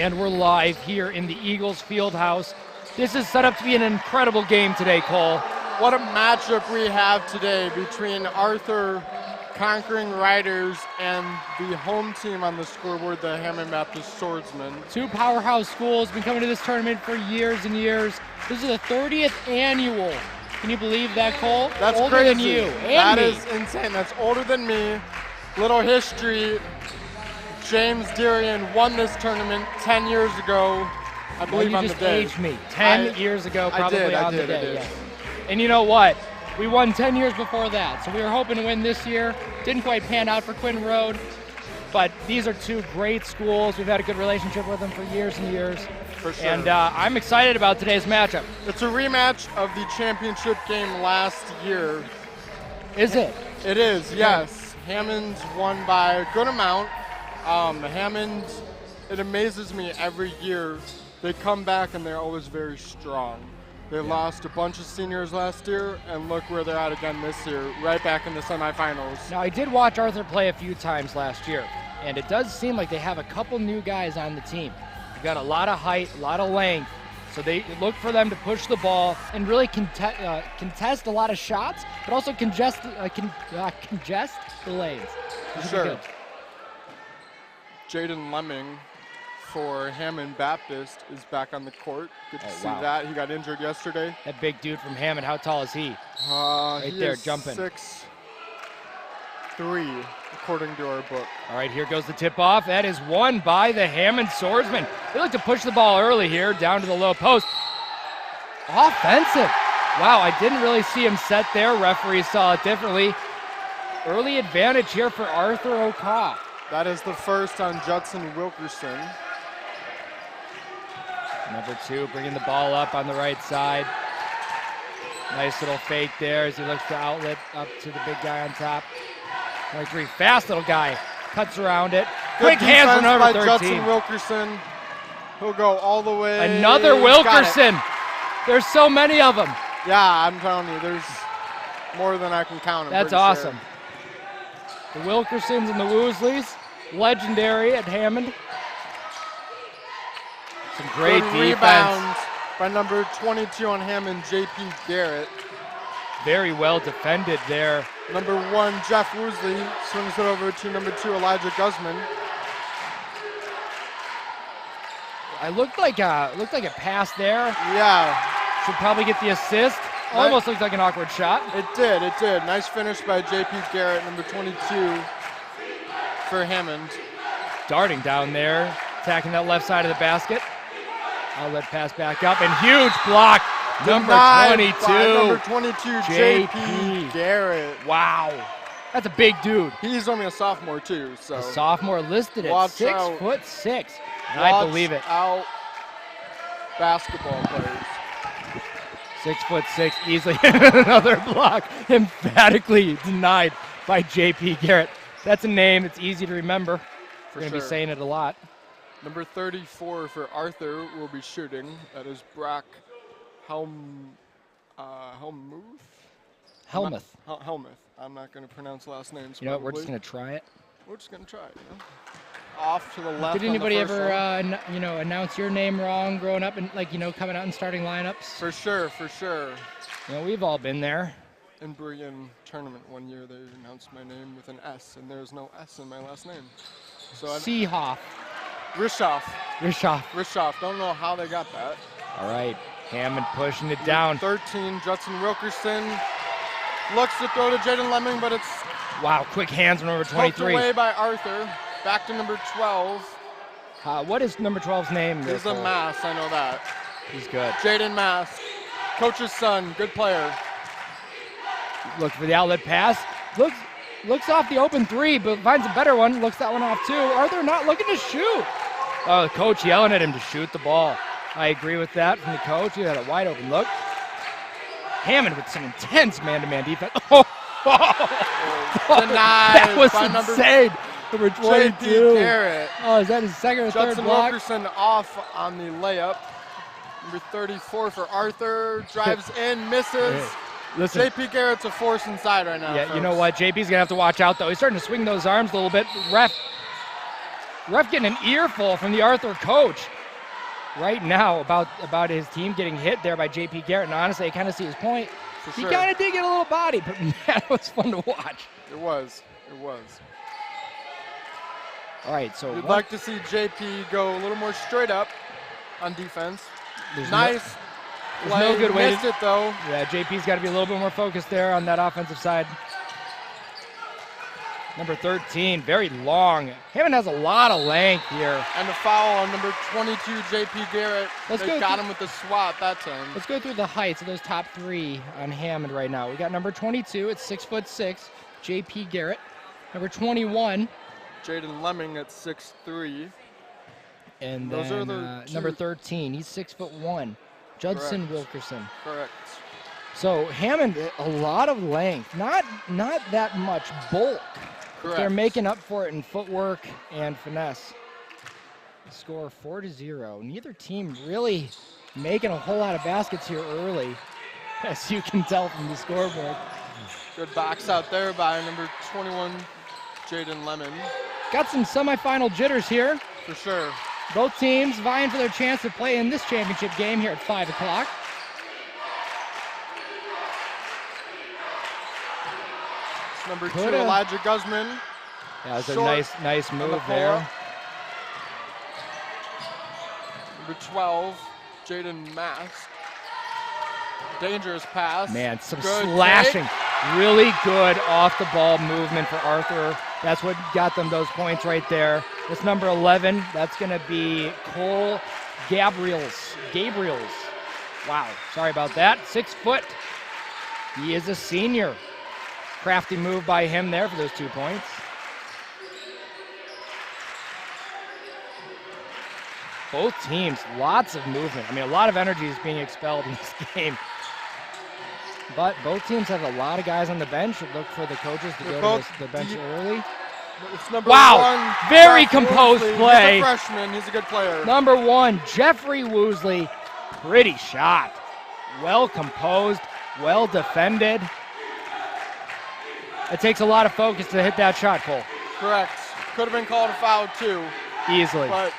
And we're live here in the Eagles field house. This is set up to be an incredible game today, Cole. What a matchup we have today between Arthur Conquering Riders and the home team on the scoreboard, the Hammond Baptist Swordsmen. Two powerhouse schools, been coming to this tournament for years and years. This is the 30th annual. Can you believe that, Cole? That's older crazy. Than you and that me. Is insane. That's older than me. Little history. James Darian won this tournament 10 years ago, I believe, on the day. You just aged me. 10 years ago, probably I on did. the day. Yeah. And you know what? We won 10 years before that, so we were hoping to win this year. Didn't quite pan out for Quinton Road, but these are two great schools. We've had a good relationship with them for years and years. For sure. And I'm excited about today's matchup. It's a rematch of the championship game last year. Is it? It is, yes. Hammond won by a good amount. Hammond, it amazes me every year. They come back and they're always very strong. They lost a bunch of seniors last year, and look where they're at again this year, right back in the semifinals. Now, I did watch Arthur play a few times last year, and it does seem like they have a couple new guys on the team. They've got a lot of height, a lot of length, so they look for them to push the ball and really contest a lot of shots, but also congest the lanes. Sure. Jaden Lemming for Hammond Baptist is back on the court. Good to see that. He got injured yesterday. That big dude from Hammond, how tall is he? Right there, jumping. 6'3", according to our book. All right, here goes the tip-off. That is won by the Hammond Swordsmen. They like to push the ball early here, down to the low post. Offensive. Wow, I didn't really see him set there. Referee saw it differently. Early advantage here for Arthur O'Kaw. That is the first on Judson Wilkerson. Number 2 bringing the ball up on the right side. Nice little fake there as he looks to outlet up to the big guy on top. 23, fast little guy, cuts around it. Quick hands on number 13. Judson Wilkerson. He'll go all the way. Another Wilkerson. There's so many of them. Yeah, I'm telling you, there's more than I can count. That's awesome. Sure. The Wilkersons and the Woosleys, legendary at Hammond. Some great defense. Rebound by number 22 on Hammond, J.P. Garrett. Very well defended there. Number 1, Jeff Woosley, swings it over to number 2, Elijah Guzman. It looked like a pass there. Yeah. Should probably get the assist. Almost looked like an awkward shot. It did. Nice finish by J.P. Garrett, number 22 for Hammond. Darting down there, attacking that left side of the basket. Outlet pass back up, and huge block. Number 22, J.P. Garrett. Wow. That's a big dude. He's only a sophomore, too. So a sophomore listed at 6'6". I believe it. Out basketball players. 6'6", easily another block, emphatically denied by J.P. Garrett. That's a name that's easy to remember. We're going to be saying it a lot. Number 34 for Arthur will be shooting. That is Brock Helmuth. Helmuth. I'm not going to pronounce last names. You know what? We're just going to try it. We're just going to try it. Off to the left. Did anybody ever, announce your name wrong growing up and coming out and starting lineups? For sure. We've all been there. In Brigham tournament one year, they announced my name with an S, and there's no S in my last name. So Seehoff. Rishoff. Don't know how they got that. All right, Hammond pushing it down. 13, Judson Wilkerson looks to throw to Jaden Lemming, but it's quick hands on number 23. Poked away by Arthur. Back to number 12. What is number 12's name? He's a Mass, I know that. He's good. Jaden Mass, coach's son, good player. Looks for the outlet pass. Looks off the open 3, but finds a better one. Looks that one off too. Arthur not looking to shoot. Oh, the coach yelling at him to shoot the ball. I agree with that from the coach. He had a wide open look. Hammond with some intense man-to-man defense. Denied. That was insane. Number 22. J.P. Garrett. Oh, is that his second or third block? Judson Wilkerson off on the layup. Number 34 for Arthur. Drives in, misses. Listen, J.P. Garrett's a force inside right now. Yeah, folks. You know what? JP's going to have to watch out, though. He's starting to swing those arms a little bit. Ref Ref getting an earful from the Arthur coach right now about his team getting hit there by J.P. Garrett. And honestly, I kind of see his point. He kind of did get a little body, but man, it was fun to watch. It was. All right, so we'd like to see JP go a little more straight up on defense. There's no good way missed it though. Yeah, JP's got to be a little bit more focused there on that offensive side. Number 13, very long. Hammond has a lot of length here. And a foul on number 22, JP Garrett. They got him with the swat that time. Let's go through the heights of those top three on Hammond right now. We got number 22 at 6'6", JP Garrett. Number 21. Jaden Lemming at 6'3". And then number 13, he's 6'1", Judson Wilkerson. Correct. So Hammond, a lot of length, not that much bulk. Correct. They're making up for it in footwork and finesse. Score 4-0. Neither team really making a whole lot of baskets here early, as you can tell from the scoreboard. Good box out there by number 21, Jaden Lemon. Got some semifinal jitters here. For sure. Both teams vying for their chance to play in this championship game here at 5 o'clock. Number 2, Elijah Guzman. That was a nice move there. Number 12, Jaden Mask. Dangerous pass. Man, some slashing. Really good off-the-ball movement for Arthur. That's what got them those points right there. That's number 11. That's going to be Cole Gabriels. Wow, sorry about that. 6 foot. He is a senior. Crafty move by him there for those 2 points. Both teams, lots of movement. I mean, a lot of energy is being expelled in this game. But both teams have a lot of guys on the bench. Look for the coaches to go to the bench early. It's number one, very composed play. He's a freshman. He's a good player. Number 1, Jeffrey Woosley. Pretty shot. Well composed, well defended. It takes a lot of focus to hit that shot, Cole. Correct. Could have been called a foul too. Easily. But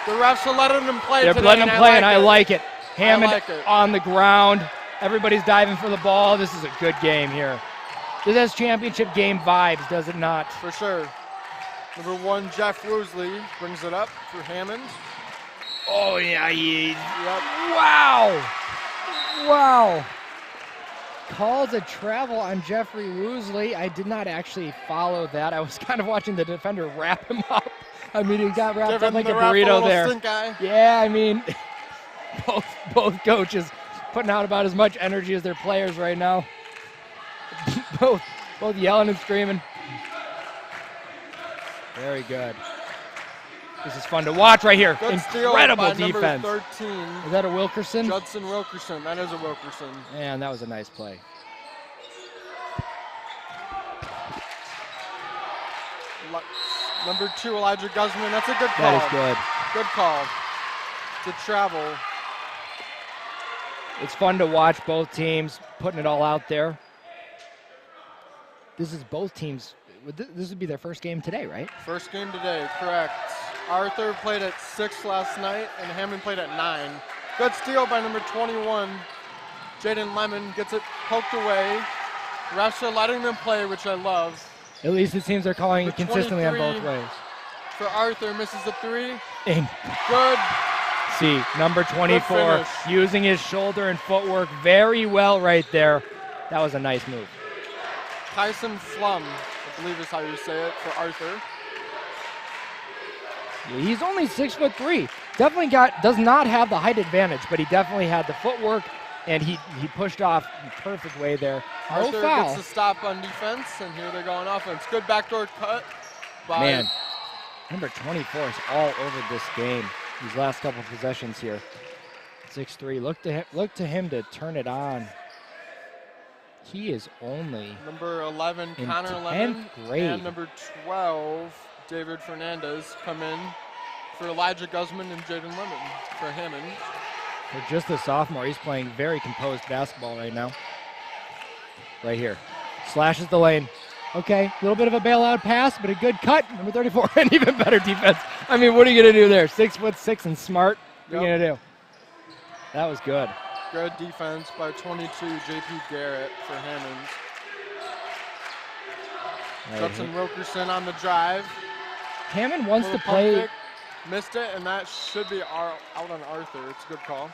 the refs are letting them play today. They're letting them play, and I like it. Hammond on the ground. Everybody's diving for the ball. This is a good game here. This has championship game vibes, does it not? For sure. Number 1, Jeff Woosley brings it up for Hammond. Oh, yeah. Yep. Wow. Calls a travel on Jeffrey Woosley. I did not actually follow that. I was kind of watching the defender wrap him up. I mean, he got wrapped up like a burrito there. Yeah, I mean, both coaches putting out about as much energy as their players right now. both yelling and screaming. Very good. This is fun to watch right here. Good Incredible steal by defense. Number 13. Is that a Wilkerson? Judson Wilkerson. That is a Wilkerson. Man, that was a nice play. Number 2, Elijah Guzman. That's a good call. That is good. Good call. To travel. It's fun to watch both teams putting it all out there. This is both teams. This would be their first game today, right? First game today, correct. Arthur played at 6 last night, and Hammond played at 9. Good steal by number 21. Jaden Lemon gets it poked away. Refs are letting them play, which I love. At least it seems they're calling it consistently on both ways. For Arthur, misses the 3. And good. See, number 24 using his shoulder and footwork very well right there. That was a nice move. Tyson Flum, I believe is how you say it, for Arthur. Yeah, he's only 6'3". Definitely does not have the height advantage, but he definitely had the footwork, and he pushed off in a perfect way there. No Arthur foul. gets the stop on defense, and here they go on offense. Good backdoor cut by Man, number 24 is all over this game. These last couple of possessions here. 6'3". Look to him to turn it on. He is only number 11, in Connor 10th Lemon, grade. and number 12, David Fernandez, come in for Elijah Guzman and Jaden Lemon for Hammond. For just a sophomore, he's playing very composed basketball right now. Right here. Slashes the lane. Okay, a little bit of a bailout pass, but a good cut. Number 34, and even better defense. I mean, what are you going to do there? 6'6" and smart. What are you going to do? That was good. Good defense by 22, J.P. Garrett for Hammond. Judson Wilkerson on the drive. Hammond wants to play. Kick, missed it, and that should be out on Arthur. It's a good call.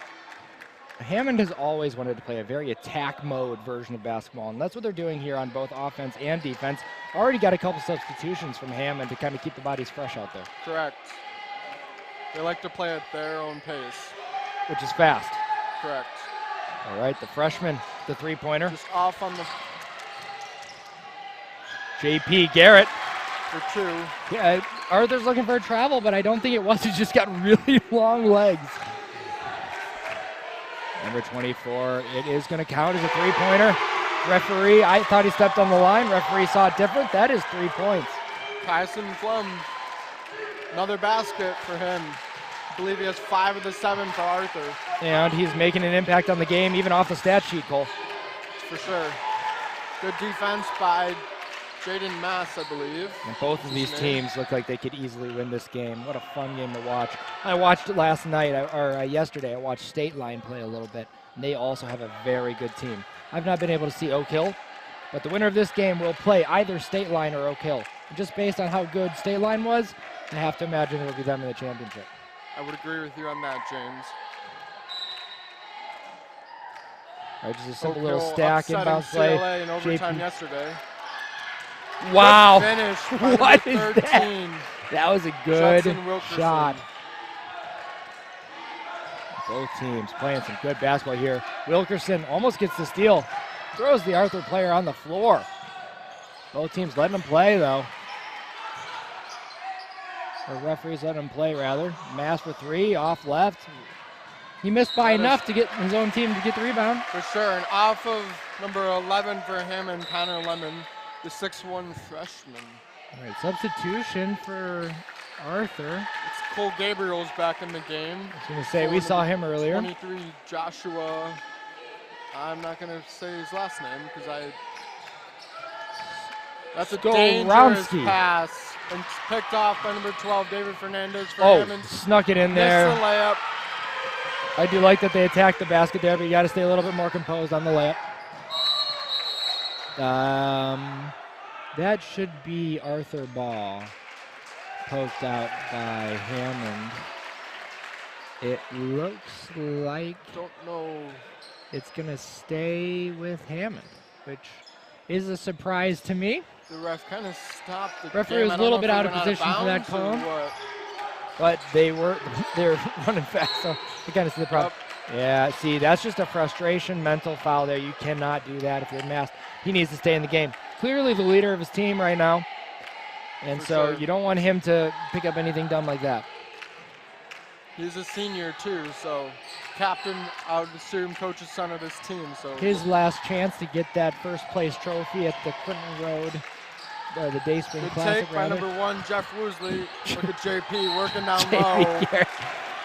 Hammond has always wanted to play a very attack mode version of basketball, and that's what they're doing here on both offense and defense. Already got a couple substitutions from Hammond to kind of keep the bodies fresh out there. Correct. They like to play at their own pace. Which is fast. Correct. All right, the freshman, the three-pointer. Just off on the... J.P. Garrett. For 2. Yeah, Arthur's looking for a travel, but I don't think it was. He's just got really long legs. Number 24, it is going to count as a three-pointer. Referee, I thought he stepped on the line. Referee saw it different. That is 3 points. Tyson Flum, another basket for him. I believe he has 5 of the 7 for Arthur. And he's making an impact on the game, even off the stat sheet, Cole. For sure. Good defense by Jaden Mass, I believe. And both of these teams look like they could easily win this game. What a fun game to watch. I watched it last night, or yesterday. I watched State Line play a little bit. And they also have a very good team. I've not been able to see Oak Hill, but the winner of this game will play either State Line or Oak Hill. And just based on how good State Line was, I have to imagine it'll be them in the championship. I would agree with you on that, James. All right, just a simple little stack inbound play. play. In overtime yesterday. Wow. Finish what is that? That was a good shot. Both teams playing some good basketball here. Wilkerson almost gets the steal. Throws the Arthur player on the floor. Both teams letting him play, though. Or referees letting him play, rather. Mass for 3, off left. He missed by enough to get his own team to get the rebound. For sure, and off of number 11 for Hammond, Connor Lemon, the 6'1" freshman. All right, substitution for Arthur. It's Cole Gabriel's back in the game. I was going to say, we saw him earlier. 23, Joshua. I'm not going to say his last name because that's a dangerous pass. And picked off by number 12, David Fernandez for Hammond. Snuck it in there. Missed the layup. I do like that they attacked the basket there, but you got to stay a little bit more composed on the layup. That should be Arthur Ball, poked out by Hammond. It looks like don't know. It's going to stay with Hammond, which is a surprise to me. The ref kind of stopped the referee was a little bit out of position for that call. But they're running fast, so you kind of see the problem. Yeah, see, that's just a frustration, mental foul there. You cannot do that if you're masked. He needs to stay in the game. Clearly the leader of his team right now. And so you don't want him to pick up anything dumb like that. He's a senior too, so captain, I would assume, coach's son of this team. So his last chance to get that first place trophy at the Clinton Road, the Day Spring Classic. Good take by number 1, Jeff Woosley. Look at JP working down low.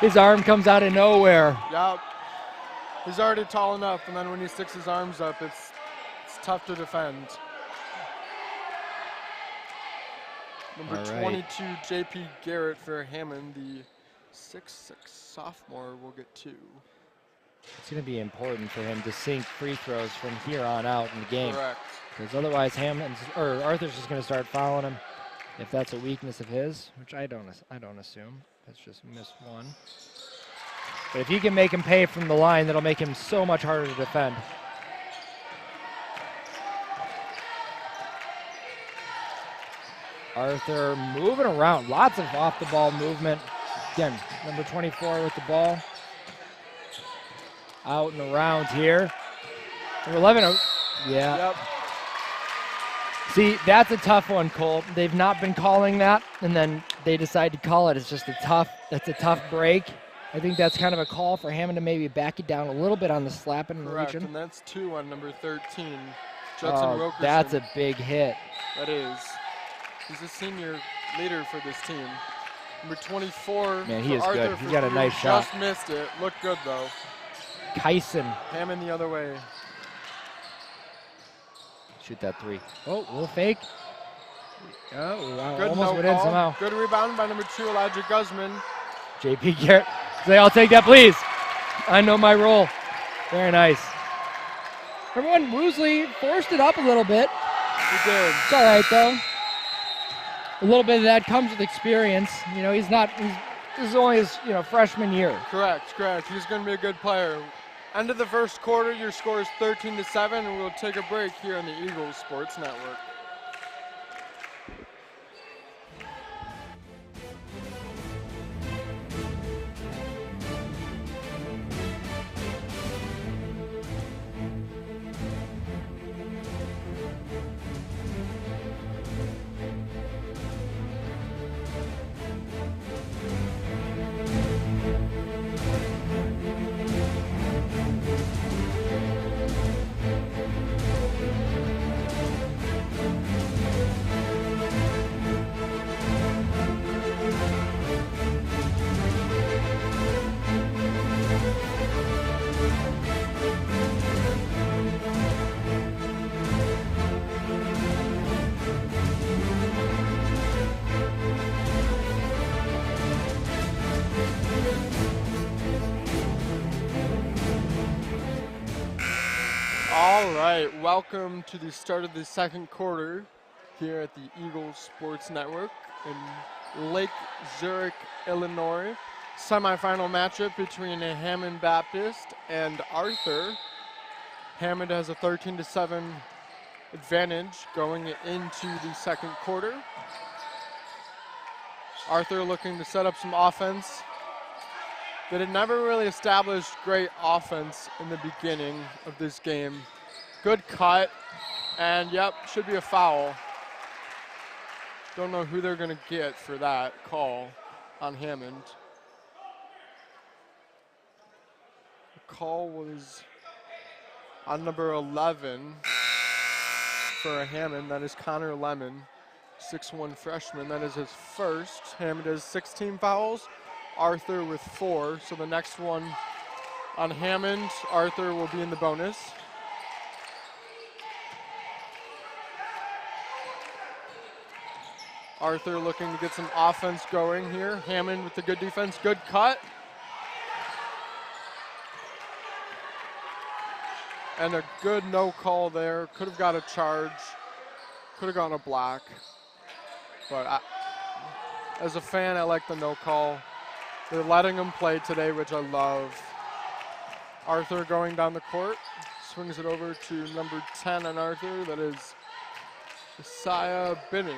His arm comes out of nowhere. Yep. He's already tall enough, and then when he sticks his arms up, it's tough to defend. Number 22, J.P. Garrett for Hammond, the 6'6" sophomore, will get 2. It's going to be important for him to sink free throws from here on out in the game. Correct. Because otherwise Arthur's just going to start fouling him if that's a weakness of his, which I don't assume. That's just missed one. But if you can make him pay from the line, that'll make him so much harder to defend. Arthur moving around. Lots of off-the-ball movement. Again, number 24 with the ball. Out and around here. Number 11. Yeah. Yep. See, that's a tough one, Cole. They've not been calling that, and then they decide to call it. It's just that's a tough break. I think that's kind of a call for Hammond to maybe back it down a little bit on the slapping and Correct, reaching. And that's 2 on number 13, Judson Wilkerson. That's a big hit. That is. He's a senior leader for this team. Number 24. Man, he is Arthur good. He's got a nice shot. Just missed it. Looked good, though. Kyson. Hammond the other way. shoot that three. Oh, a little fake. Oh, wow. Good Almost no went in call. somehow. Good rebound by number 2, Elijah Guzman. JP Garrett. Say, I'll take that, please. I know my role. Very nice. Everyone, Woosley forced it up a little bit. He did. It's all right, though. A little bit of that comes with experience. You know, this is only his, freshman year. Correct. He's going to be a good player. End of the first quarter, your score is 13-7, and we'll take a break here on the Eagles Sports Network. All right, welcome to the start of the second quarter here at the Eagles Sports Network in Lake Zurich, Illinois. Semifinal matchup between Hammond Baptist and Arthur. Hammond has a 13-7 advantage going into the second quarter. Arthur looking to set up some offense. They had never really established great offense in the beginning of this game. Good cut, and yep, should be a foul. Don't know who they're gonna get for that call on Hammond. The call was on number 11 for Hammond. That is Connor Lemon, 6'1" freshman. That is his first. Hammond has 16 fouls. Arthur with 4, so the next one on Hammond, Arthur will be in the bonus. Arthur looking to get some offense going here. Hammond with the good defense, good cut. And a good no call there. Could have got a charge, could have gone a block. But as a fan, I like the no call. They're letting him play today, which I love. Arthur going down the court, swings it over to number 10 on Arthur. That is Isaiah Binning.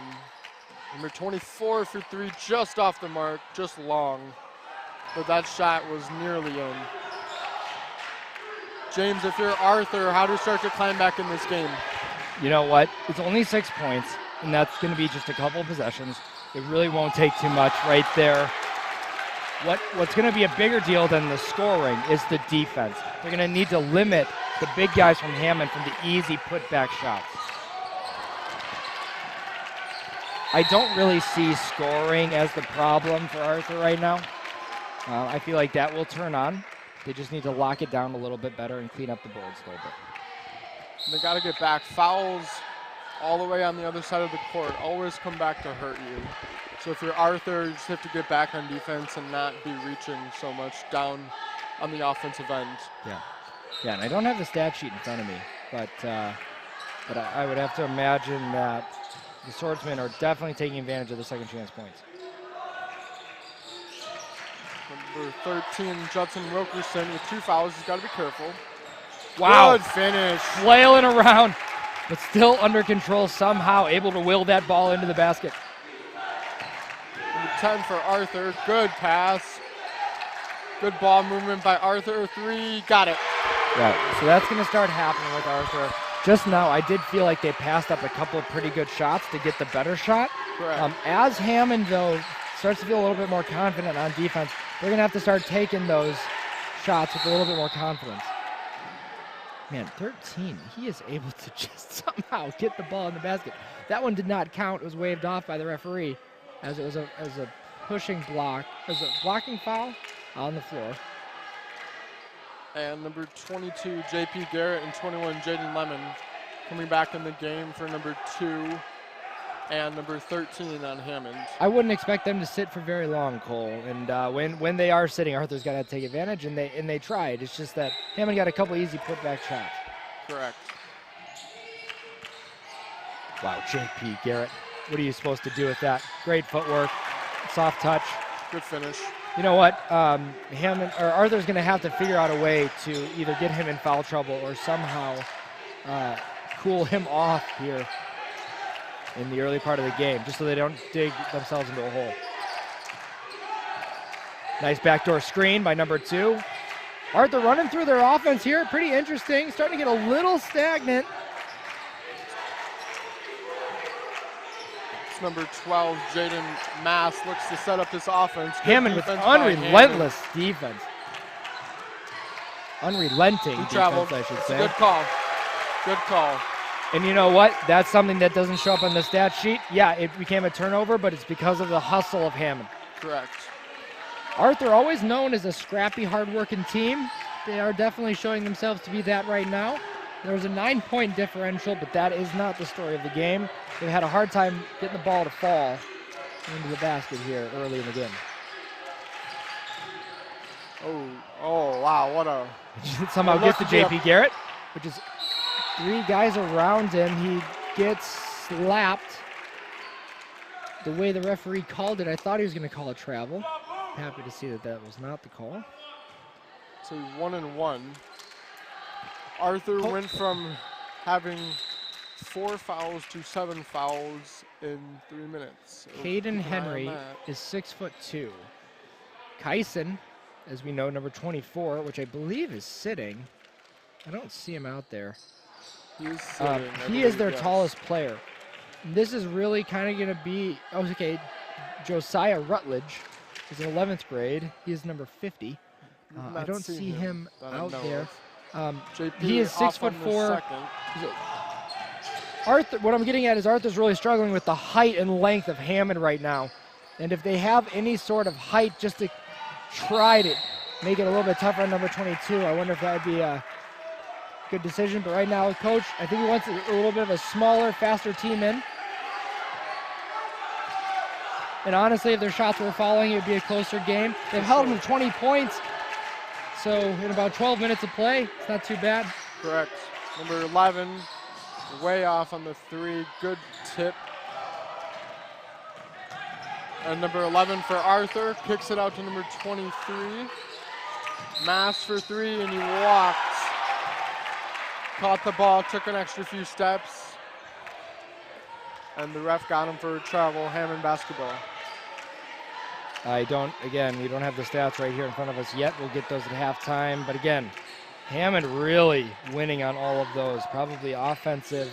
Number 24 for 3, just off the mark, just long. But that shot was nearly in. James, if you're Arthur, how do you start to climb back in this game? You know what? It's only 6 points, and that's going to be just a couple of possessions. It really won't take too much right there. What's going to be a bigger deal than the scoring is the defense. They're going to need to limit the big guys from Hammond from the easy putback shots. I don't really see scoring as the problem for Arthur right now. I feel like that will turn on. They just need to lock it down a little bit better and clean up the boards a little bit. They got to get back. Fouls all the way on the other side of the court always come back to hurt you. So if you're Arthur, you just have to get back on defense and not be reaching so much down on the offensive end. Yeah, and I don't have the stat sheet in front of me, but I would have to imagine that the Swordsmen are definitely taking advantage of the second chance points. Number 13, Judson Wilkerson with 2 fouls. He's got to be careful. Wow. Good finish. Flailing around, but still under control somehow, able to will that ball into the basket. Number 10 for Arthur. Good pass. Good ball movement by Arthur. 3, got it. Yeah, so that's going to start happening with Arthur. Just now, I did feel like they passed up a couple of pretty good shots to get the better shot. Correct. As Hammond, though, starts to feel a little bit more confident on defense, they're going to have to start taking those shots with a little bit more confidence. Man, 13, he is able to just somehow get the ball in the basket. That one did not count. It was waved off by the referee as it was a pushing block, as a blocking foul on the floor. And number 22, JP Garrett, and 21, Jaden Lemon coming back in the game for number 2 and number 13 on Hammond. I wouldn't expect them to sit for very long, Cole. And when they are sitting, Arthur's got to take advantage, and they tried. It's just that Hammond got a couple easy putback shots. Correct. Wow, JP Garrett. What are you supposed to do with that? Great footwork, soft touch. Good finish. You know what? Arthur's going to have to figure out a way to either get him in foul trouble or somehow cool him off here in the early part of the game, just so they don't dig themselves into a hole. Nice backdoor screen by number 2. Arthur running through their offense here, pretty interesting. Starting to get a little stagnant. It's number 12, Jaden Mass, looks to set up this offense. Good Hammond with defense by unrelentless defense. Unrelenting defense, traveled. I should It's say. a good call. Good call. And you know what? That's something that doesn't show up on the stat sheet. Yeah, it became a turnover, but it's because of the hustle of Hammond. Correct. Arthur, always known as a scrappy, hard-working team. They are definitely showing themselves to be that right now. There's a 9-point differential, but that is not the story of the game. They've had a hard time getting the ball to fall into the basket here early in the game. Oh, wow, what a... Somehow gets to JP Garrett, which is 3 guys around him. He gets slapped. The way the referee called it, I thought he was going to call a travel. Happy to see that that was not the call. So 1-1. Arthur went from having 4 fouls to 7 fouls in 3 minutes. So Caden Henry is 6'2". Kyson, as we know, number 24, which I believe is sitting. I don't see him out there. He is sitting, he is their tallest player. This is really kind of going to be, okay, Josiah Rutledge is in 11th grade. He is number 50. I don't see him out there. He is 6'4". Arthur, what I'm getting at is Arthur's really struggling with the height and length of Hammond right now. And if they have any sort of height just to try to make it a little bit tougher on number 22, I wonder if that would be a good decision. But right now, Coach, I think he wants a little bit of a smaller, faster team in. And honestly, if their shots were falling, it would be a closer game. They've held them to 20 points. So in about 12 minutes of play, it's not too bad. Correct. Number 11, way off on the 3. Good tip. And number 11 for Arthur, kicks it out to number 23. Mass for 3, and he walked. Caught the ball, took an extra few steps. And the ref got him for a travel. Hammond basketball. We don't have the stats right here in front of us yet. We'll get those at halftime. But again, Hammond really winning on all of those. Probably offensive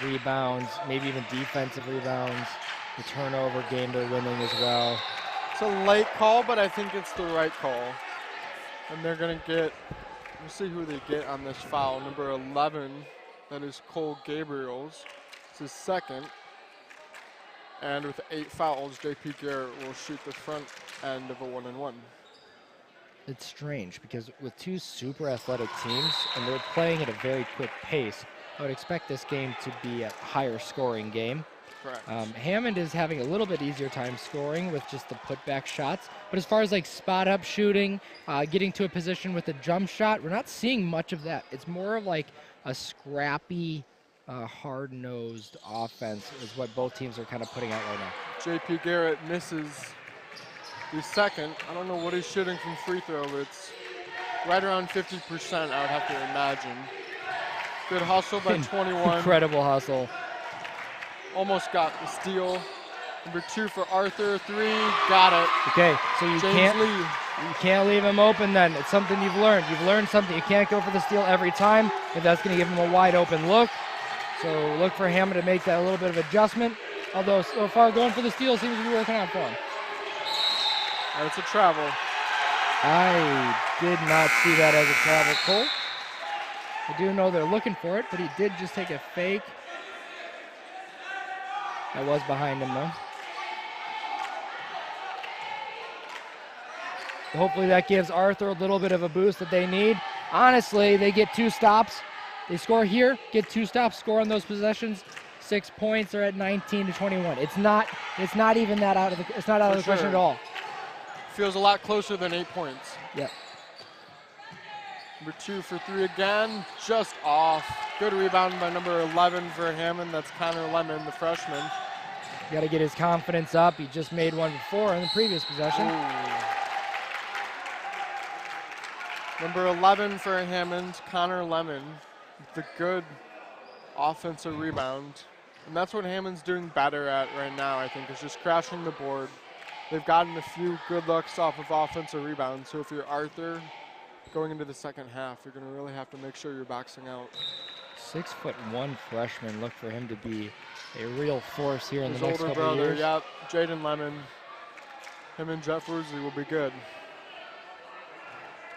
rebounds, maybe even defensive rebounds. The turnover game they're winning as well. It's a late call, but I think it's the right call. And they're going to get, we'll see who they get on this foul. Number 11, that is Cole Gabriels. It's his second. And with 8 fouls, JP Garrett will shoot the front end of a 1-and-1. It's strange because with 2 super athletic teams and they're playing at a very quick pace, I would expect this game to be a higher scoring game. Correct. Hammond is having a little bit easier time scoring with just the putback shots. But as far as like spot up shooting, getting to a position with a jump shot, we're not seeing much of that. It's more of like a scrappy, hard-nosed offense is what both teams are kind of putting out right now. JP Garrett misses the second. I don't know what he's shooting from free throw, but it's right around 50%, I would have to imagine. Good hustle by 21. Incredible hustle. Almost got the steal. Number 2 for Arthur, 3, got it. Okay, so you can't leave him open then. It's something you've learned. You've learned something. You can't go for the steal every time if that's going to give him a wide open look. So look for Hammond to make that a little bit of adjustment. Although so far going for the steal seems to be working out for him. And it's a travel. I did not see that as a travel, Cole. I do know they're looking for it, but he did just take a fake. I was behind him though. Hopefully that gives Arthur a little bit of a boost that they need. Honestly, they get 2 stops They score here, get 2 stops, score on those possessions, 6 points. They're at 19 to 21. It's not even that out of the. It's not out of the question at all. Feels a lot closer than 8 points. Yep. Number 2 for 3 again, just off. Good rebound by number 11 for Hammond. That's Connor Lemon, the freshman. Got to get his confidence up. He just made one before in the previous possession. Ooh. Number 11 for Hammond, Connor Lemon, with the good offensive rebound. And that's what Hammond's doing better at right now, I think, is just crashing the board. They've gotten a few good looks off of offensive rebounds. So if you're Arthur, going into the second half, you're going to really have to make sure you're boxing out. 6'1" freshman. Look for him to be a real force here in the next older couple of brother, years. yep, Jaden Lemon. Him and Jeff Woosley will be good.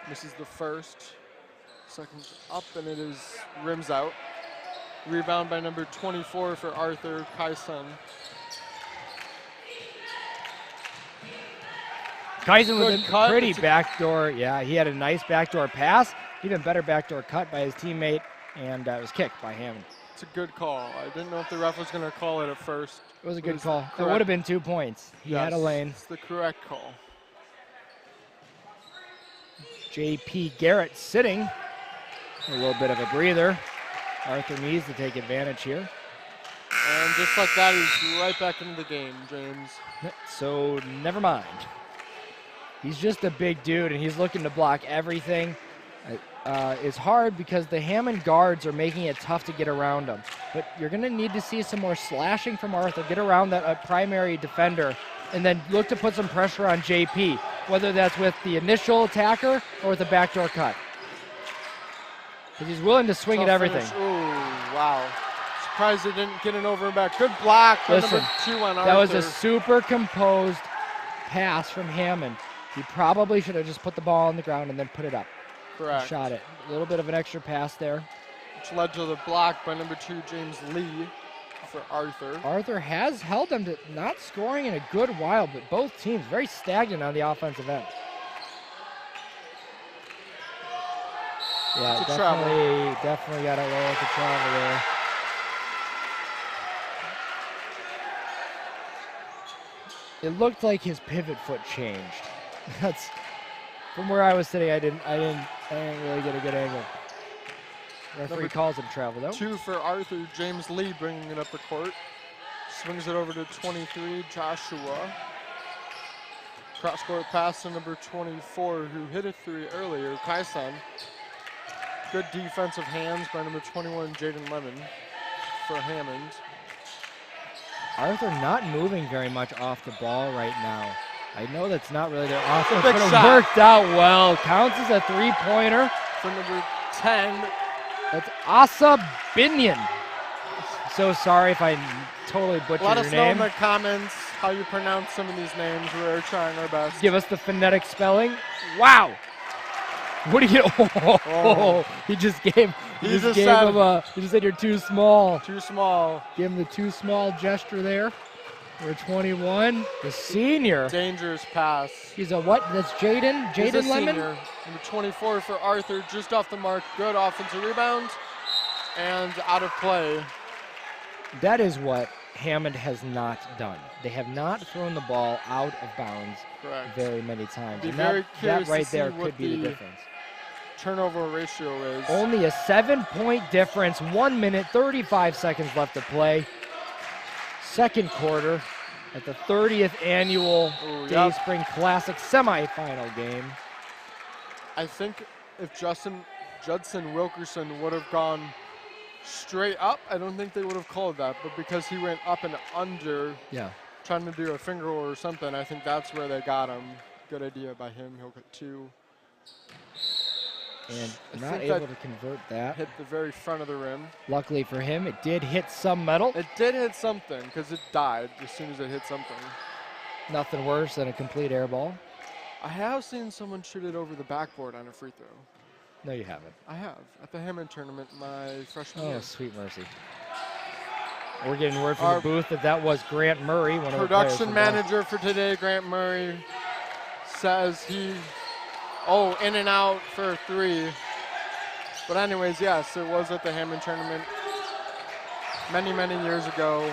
Misses the first. Second's up, and it is rims out. Rebound by number 24 for Arthur, Kyson. Kyson with a pretty backdoor. Yeah, he had a nice backdoor pass. Even better backdoor cut by his teammate, and it was kicked by Hammond. It's a good call. I didn't know if the ref was going to call it at first. It was a good call. There would have been 2 points. He had a lane. It's the correct call. J.P. Garrett sitting. A little bit of a breather. Arthur needs to take advantage here. And just like that, he's right back into the game, James. So never mind. He's just a big dude, and he's looking to block everything. It's hard because the Hammond guards are making it tough to get around him. But you're going to need to see some more slashing from Arthur, get around that primary defender, and then look to put some pressure on JP, whether that's with the initial attacker or with a backdoor cut. Because he's willing to swing at everything. Ooh, wow. Surprised he didn't get an over and back. Good block by number 2 on Arthur. That was a super composed pass from Hammond. He probably should have just put the ball on the ground and then put it up. Correct. Shot it. A little bit of an extra pass there. Which led to the block by number 2, James Lee, for Arthur. Arthur has held them to not scoring in a good while, but both teams very stagnant on the offensive end. Yeah, definitely got away with the travel there. It looked like his pivot foot changed. That's from where I was sitting. I didn't really get a good angle. Referee calls it travel though. 2 for Arthur, James Lee bringing it up the court. Swings it over to 23, Joshua. Cross-court pass to number 24, who hit a 3 earlier, Kyson. Good defensive hands by number 21, Jaden Lemon for Hammond. Arthur not moving very much off the ball right now. I know that's not really their offense, but it worked out well. Counts as a 3-pointer. For number 10. That's Asa Binion. So sorry if I totally butchered your name. Let us know in the comments how you pronounce some of these names. We're trying our best. Give us the phonetic spelling. Wow. What do you get? Oh. He just said you're too small. Too small. Give him the too small gesture there. We're 21. The senior. Dangerous pass. He's a what? That's Jaden? Jaden Lemon? Senior. Number 24 for Arthur, just off the mark. Good offensive rebound. And out of play. That is what Hammond has not done. They have not thrown the ball out of bounds very many times. Be and very that right there could be the difference. Turnover ratio is. Only a 7-point difference. 1 minute, 35 seconds left to play. Second quarter at the 30th annual Day Spring Classic semifinal game. I think if Judson Wilkerson would have gone straight up, I don't think they would have called that. But because he went up and under, trying to do a finger roll or something, I think that's where they got him. Good idea by him. He'll get 2. And not able to convert that. Hit the very front of the rim. Luckily for him, it did hit some metal. It did hit something because it died as soon as it hit something. Nothing worse than a complete air ball. I have seen someone shoot it over the backboard on a free throw. No, you haven't. I have. At the Hammond tournament my freshman year. Oh, sweet mercy. We're getting word from the booth that was Grant Murray. One of the production manager for today, Grant Murray, says he... Oh, in and out for a 3. But anyways, yes, it was at the Hammond tournament many, many years ago.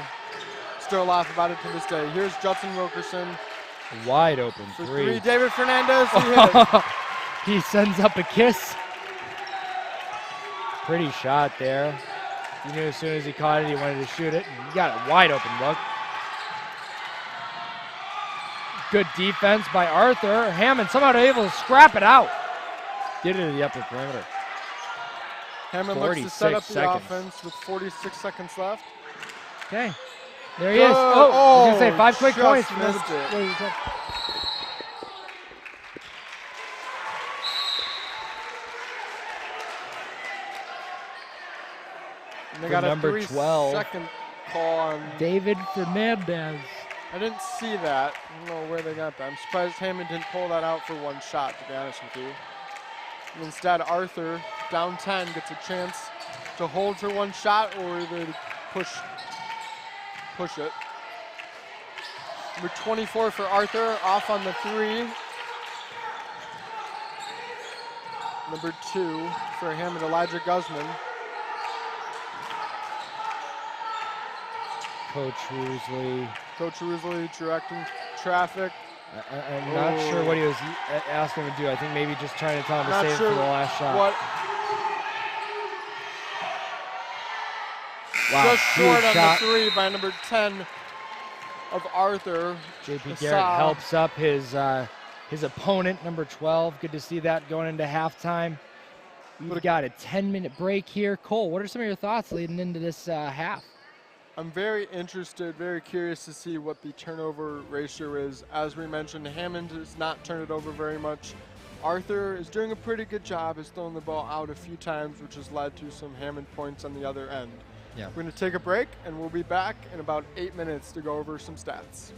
Still laugh about it to this day. Here's Judson Wilkerson. Wide open For three. three, David Fernandez, he hit it. He sends up a kiss. Pretty shot there. He knew as soon as he caught it, he wanted to shoot it. And he got a wide open look. Good defense by Arthur. Hammond somehow able to scrap it out. Get it to the upper perimeter. Hammond looks to set up the 46 offense with 46 seconds left. Okay. There he is. Oh, I was going to say 5 quick just points. missed it. What is that? And they got a number 12. 3-second call on. David Fernandez. I didn't see that. I don't know where they got that. I'm surprised Hammond didn't pull that out for one shot, to be honest with you. And instead, Arthur, down 10, gets a chance to hold for one shot or either push it. Number 24 for Arthur, off on the 3. Number 2 for Hammond, Elijah Guzman. Coach Roosley directing traffic. I'm not sure what he was asking him to do. I think maybe just trying to tell him to save it sure for the last shot. What? Wow, Just short on shot. the 3 by number 10 of Arthur. JP Garrett helps up his opponent, number 12. Good to see that going into halftime. We've got a 10-minute break here. Cole, what are some of your thoughts leading into this half? I'm very interested, very curious to see what the turnover ratio is. As we mentioned, Hammond has not turned it over very much. Arthur is doing a pretty good job, has thrown the ball out a few times, which has led to some Hammond points on the other end. Yeah. We're going to take a break, and we'll be back in about 8 minutes to go over some stats.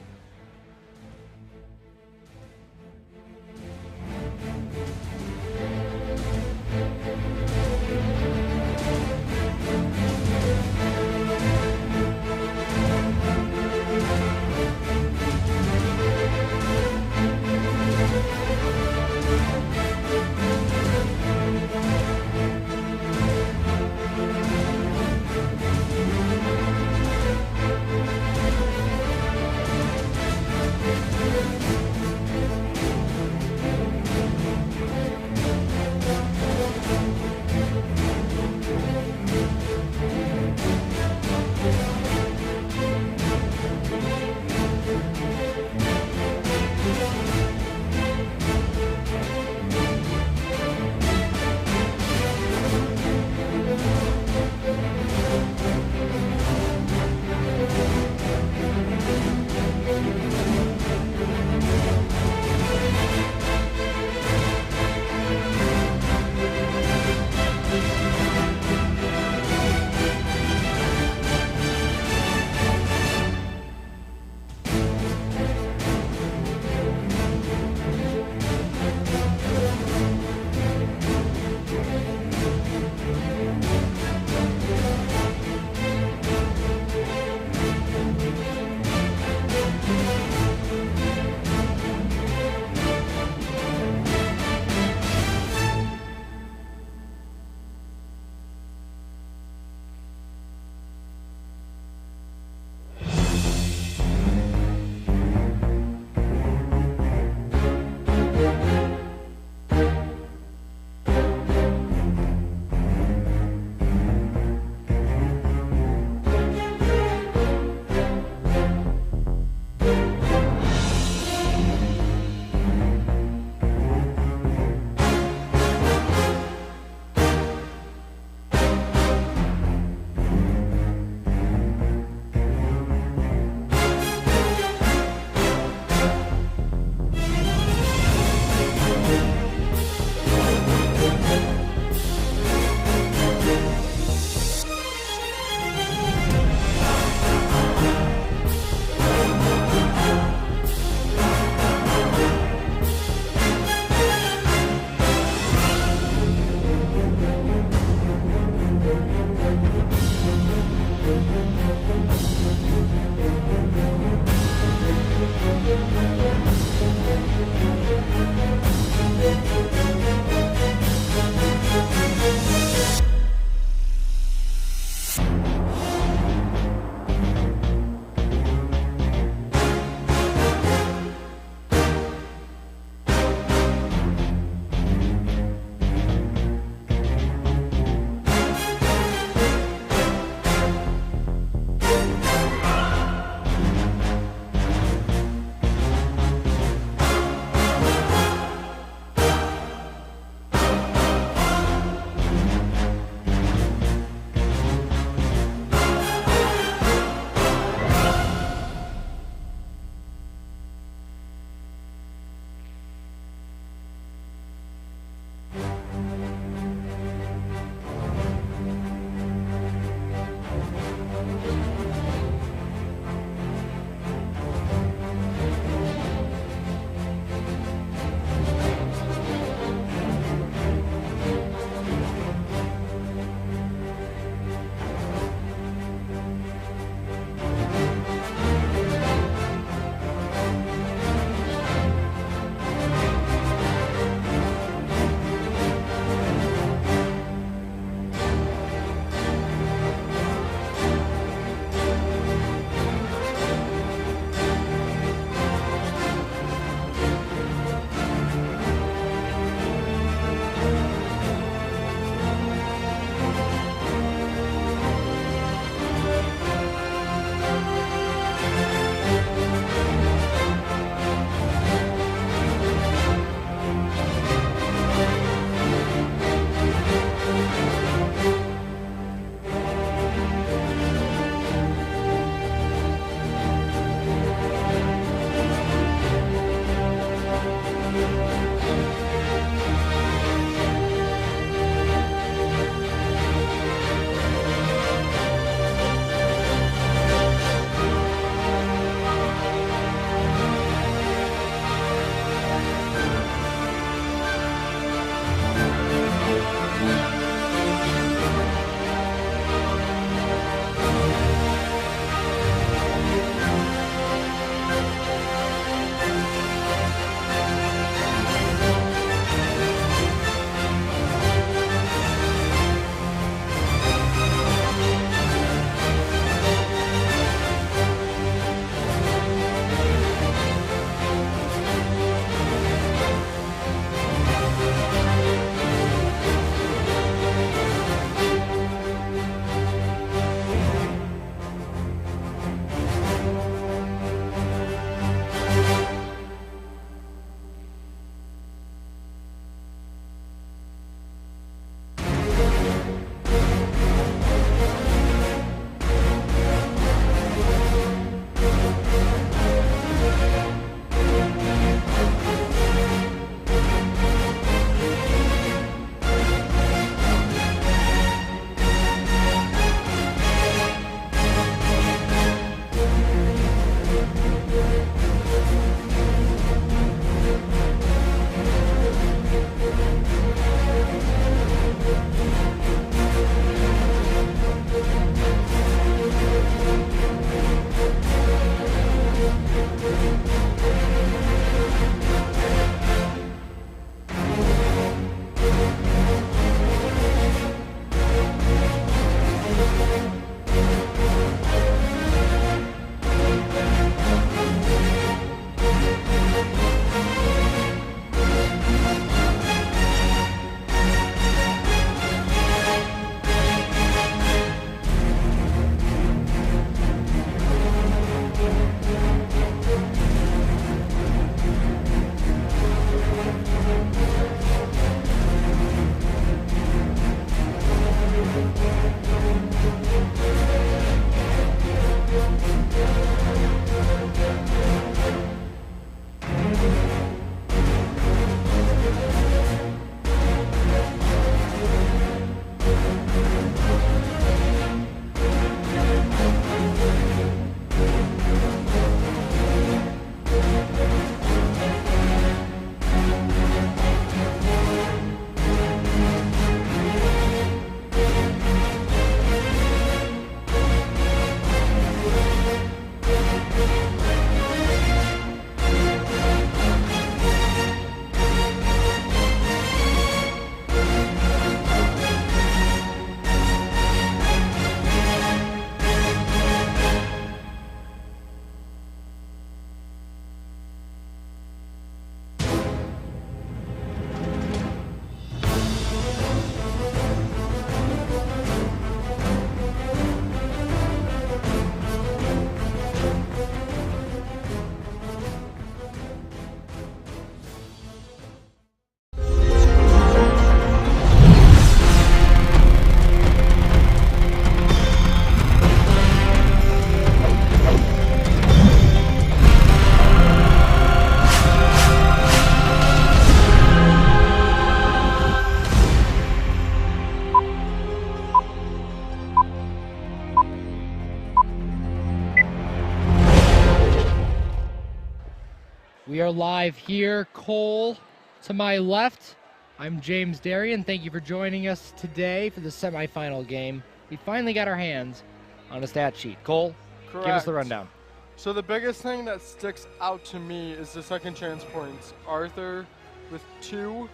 are live here. Cole to my left. I'm James Darian. Thank you for joining us today for the semifinal game. We finally got our hands on a stat sheet. Cole, Correct. give us the rundown. So the biggest thing that sticks out to me is the second chance points. Arthur with 2,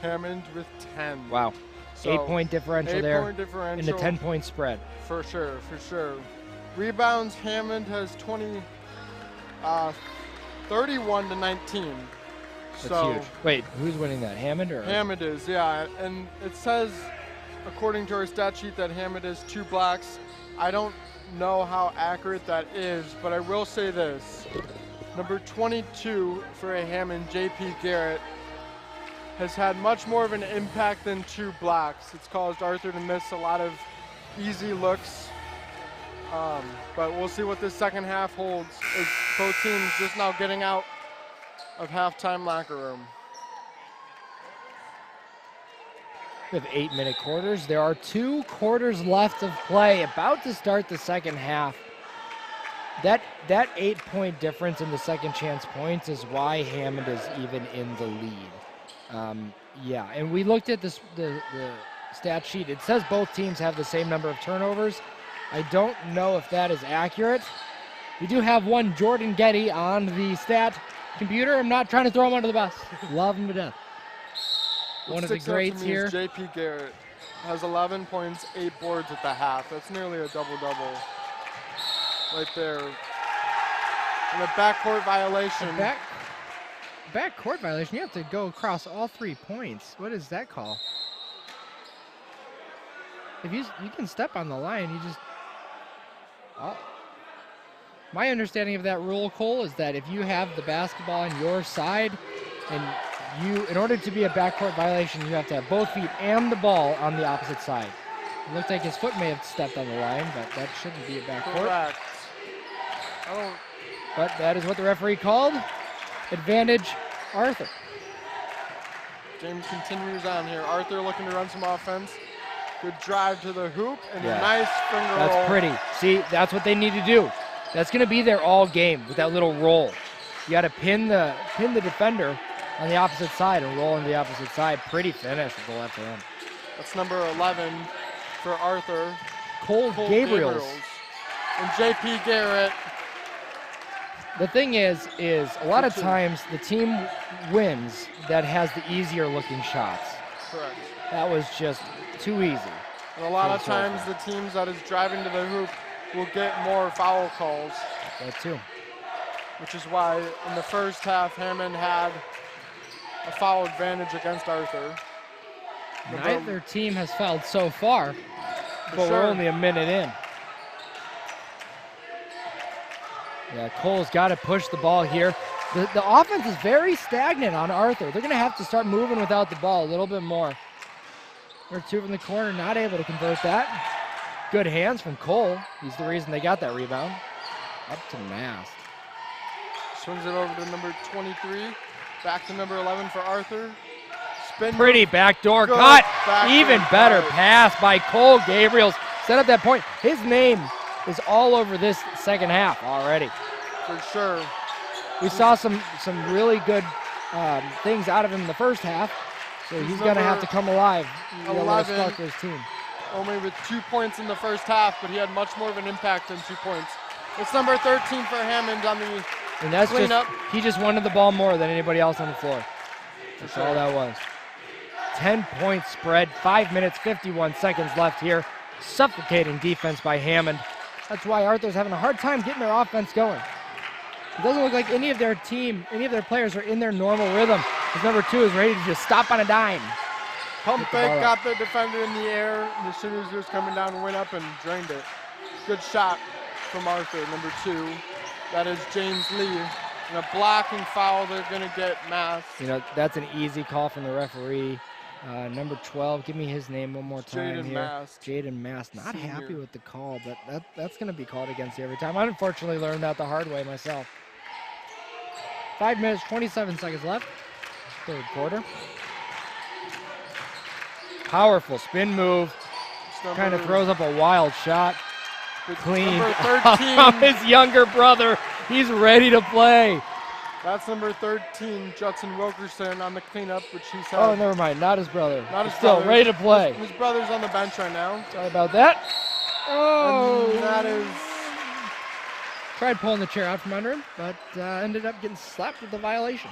Hammond with 10. Wow. So 8-point differential there 8-point differential. in a 10-point spread. For sure, for sure. Rebounds, Hammond has 31 to 19. That's so huge. Wait, who's winning that? Hammond or? Hammond is, yeah. And it says, according to our stat sheet, that Hammond is 2 blocks. I don't know how accurate that is, but I will say this. Number 22 for a Hammond, J.P. Garrett, has had much more of an impact than 2 blocks. It's caused Arthur to miss a lot of easy looks. But we'll see what this second half holds as both teams just now getting out of halftime locker room. We have 8-minute quarters. There are 2 quarters left of play, about to start the second half. That 8-point difference in the second chance points is why Hammond is even in the lead. Yeah, and we looked at the stat sheet. It says both teams have the same number of turnovers. I don't know if that is accurate. We do have one Jordan Getty on the stat computer. I'm not trying to throw him under the bus. Love him to death. One of the greats here. J.P. Garrett has 11 points, 8 boards at the half. That's nearly a double-double right there. And a backcourt violation. Backcourt violation? You have to go across all 3 points. What is that call? If you can step on the line, you just... Oh. My understanding of that rule, Cole, is that if you have the basketball on your side, and in order to be a backcourt violation, you have to have both feet and the ball on the opposite side. It looked like his foot may have stepped on the line, but that shouldn't be a backcourt. Correct. But that is what the referee called. Advantage, Arthur. James continues on here. Arthur looking to run some offense. Good drive to the hoop and Yeah. a nice finger roll. That's pretty. See, that's what they need to do. That's going to be there all game with that little roll. You got to pin the defender on the opposite side and roll on the opposite side. Pretty finish with the left hand. That's number 11 for Arthur. Cole Gabriels. And J.P. Garrett. The thing is a lot of times the team wins that has the easier looking shots. Correct. That was just too easy. And a lot of times the teams that is driving to the hoop will get more foul calls. That too. Which is why in the first half, Hammond had a foul advantage against Arthur. Neither team has fouled so far, but sure. we're only a minute in. Yeah, Cole's got to push the ball here. The offense is very stagnant on Arthur. They're going to have to start moving without the ball a little bit more. We're 2 from the corner, not able to convert that. Good hands from Cole. He's the reason they got that rebound. Up to Mast. Swings it over to number 23. Back to number 11 for Arthur. Spin Pretty move. backdoor Good cut. backdoor Even better cut. pass by Cole Gabriels. Set up that point. His name is all over this second half already. For sure. We saw some really good things out of him in the first half, so he's going to have to come alive. He's got a lot of spark for his team. Only with 2 points in the first half, but he had much more of an impact than 2 points. It's number 13 for Hammond on the And that's cleanup. he just wanted the ball more than anybody else on the floor. That's all that was. 10-point spread, 5 minutes, 51 seconds left here. Suffocating defense by Hammond. That's why Arthur's having a hard time getting their offense going. It doesn't look like any of their players are in their normal rhythm. His number 2 is ready to just stop on a dime. Pump fake, got the defender in the air, and as soon as he was coming down, went up and drained it. Good shot from Arthur, number 2. That is James Lee. And a blocking foul, they're going to get Mast. You know, that's an easy call from the referee. Number 12, give me his name one more time Jaden here. Mast. Jaden Mast. Not Senior. happy with the call, but that's going to be called against you every time. I unfortunately learned that the hard way myself. 5 minutes, 27 seconds left. Third quarter. Powerful spin move. Kind of throws up a wild shot. Clean. Number 13. His younger brother. He's ready to play. That's number 13, Judson Wilkerson on the cleanup, which he's had. Oh, never mind. Not his brother. Not his Still brother. ready to play. His brother's on the bench right now. Sorry about that. Oh. And that is. Tried pulling the chair out from under him, but ended up getting slapped with the violation.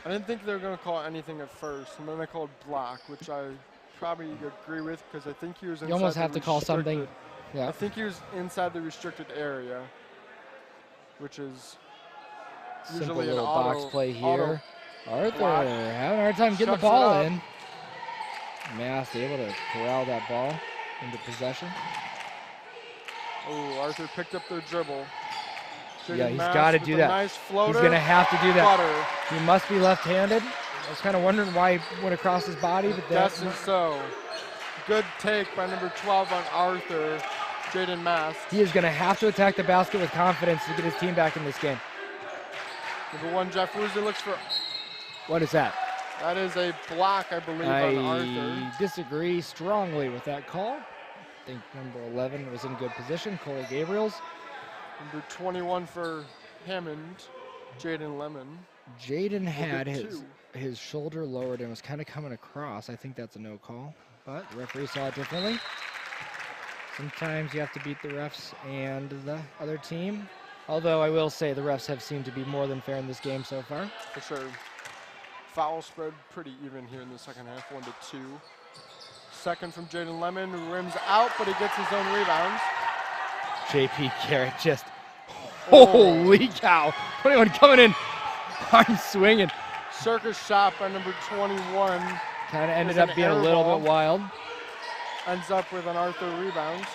I didn't think they were going to call anything at first, and then they called block, which I probably agree with because I think he was inside. You almost have to call something. Yeah. I think he was inside the restricted area, which is Simple usually little an box play here. Arthur block. having a hard time getting Shuts the it ball up. in. Mass able to corral that ball into possession. Oh, Arthur picked up their dribble. Yeah, he's got to do that. Nice floater. He's going to have to do that. Butter. He must be left-handed. I was kind of wondering why he went across his body, but that's so. Good take by number 12 on Arthur, Jaden Mast. he is going to have to attack the basket with confidence to get his team back in this game. Number 1, Jeff Woosley looks for. What is that? That is a block, I believe, on Arthur. I disagree strongly with that call. I think number 11 was in good position, Cole Gabriels. Number 21 for Hammond, Jaden Lemon. Jaden had get his shoulder lowered and was kind of coming across. I think that's a no call, but the referee saw it differently. Sometimes you have to beat the refs and the other team. Although I will say the refs have seemed to be more than fair in this game so far. For sure. Foul spread pretty even here in the second half, 1-2. Second from Jaden Lemon, who rims out, but he gets his own rebounds. JP Garrett just, holy cow. 21 coming in, arm swinging. Circus shot by number 21. Kind of ended up being a little bit wild. Ends up with an Arthur rebound.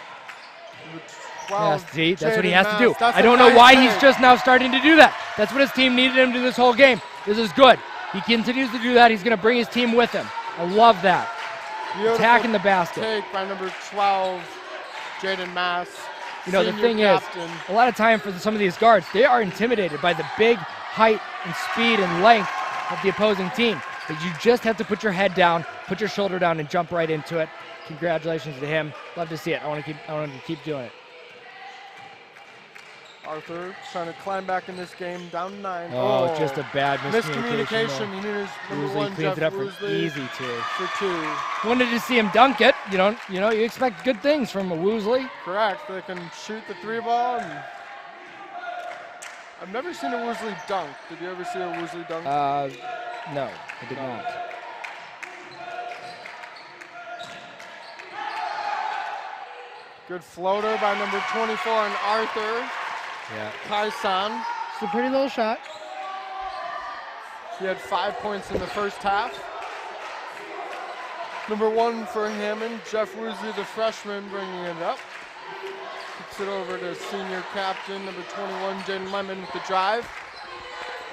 Number 12, Yeah, see, that's what he Jaden has to do. Mast. That's I a don't know nice why save. he's just now starting to do that. That's what his team needed him to do this whole game. This is good. He continues to do that. He's going to bring his team with him. I love that. Beautiful Attacking the basket. Take by number 12, Jaden Mast. You know, the senior thing captain. is, a lot of time for some of these guards, they are intimidated by the big height and speed and length of the opposing team. But you just have to put your head down, put your shoulder down, and jump right into it. Congratulations to him. Love to see it. I want to keep doing it. Arthur trying to climb back in this game, down 9. Oh, just a bad miscommunication. He knew his number Woosley 1, cleans Jeff it up for Woosley, easy two. for 2. Wanted to see him dunk it. You expect good things from a Woosley. Correct. They can shoot the 3 ball. And I've never seen a Woosley dunk. Did you ever see a Woosley dunk? No, I did not. Good floater by number 24 on Arthur. Yeah. Kaisan. It's a pretty little shot. He had 5 points in the first half. Number 1 for Hammond, Jeff Woosley, the freshman, bringing it up. Kicks it over to senior captain, number 21, Jaden Lemon with the drive.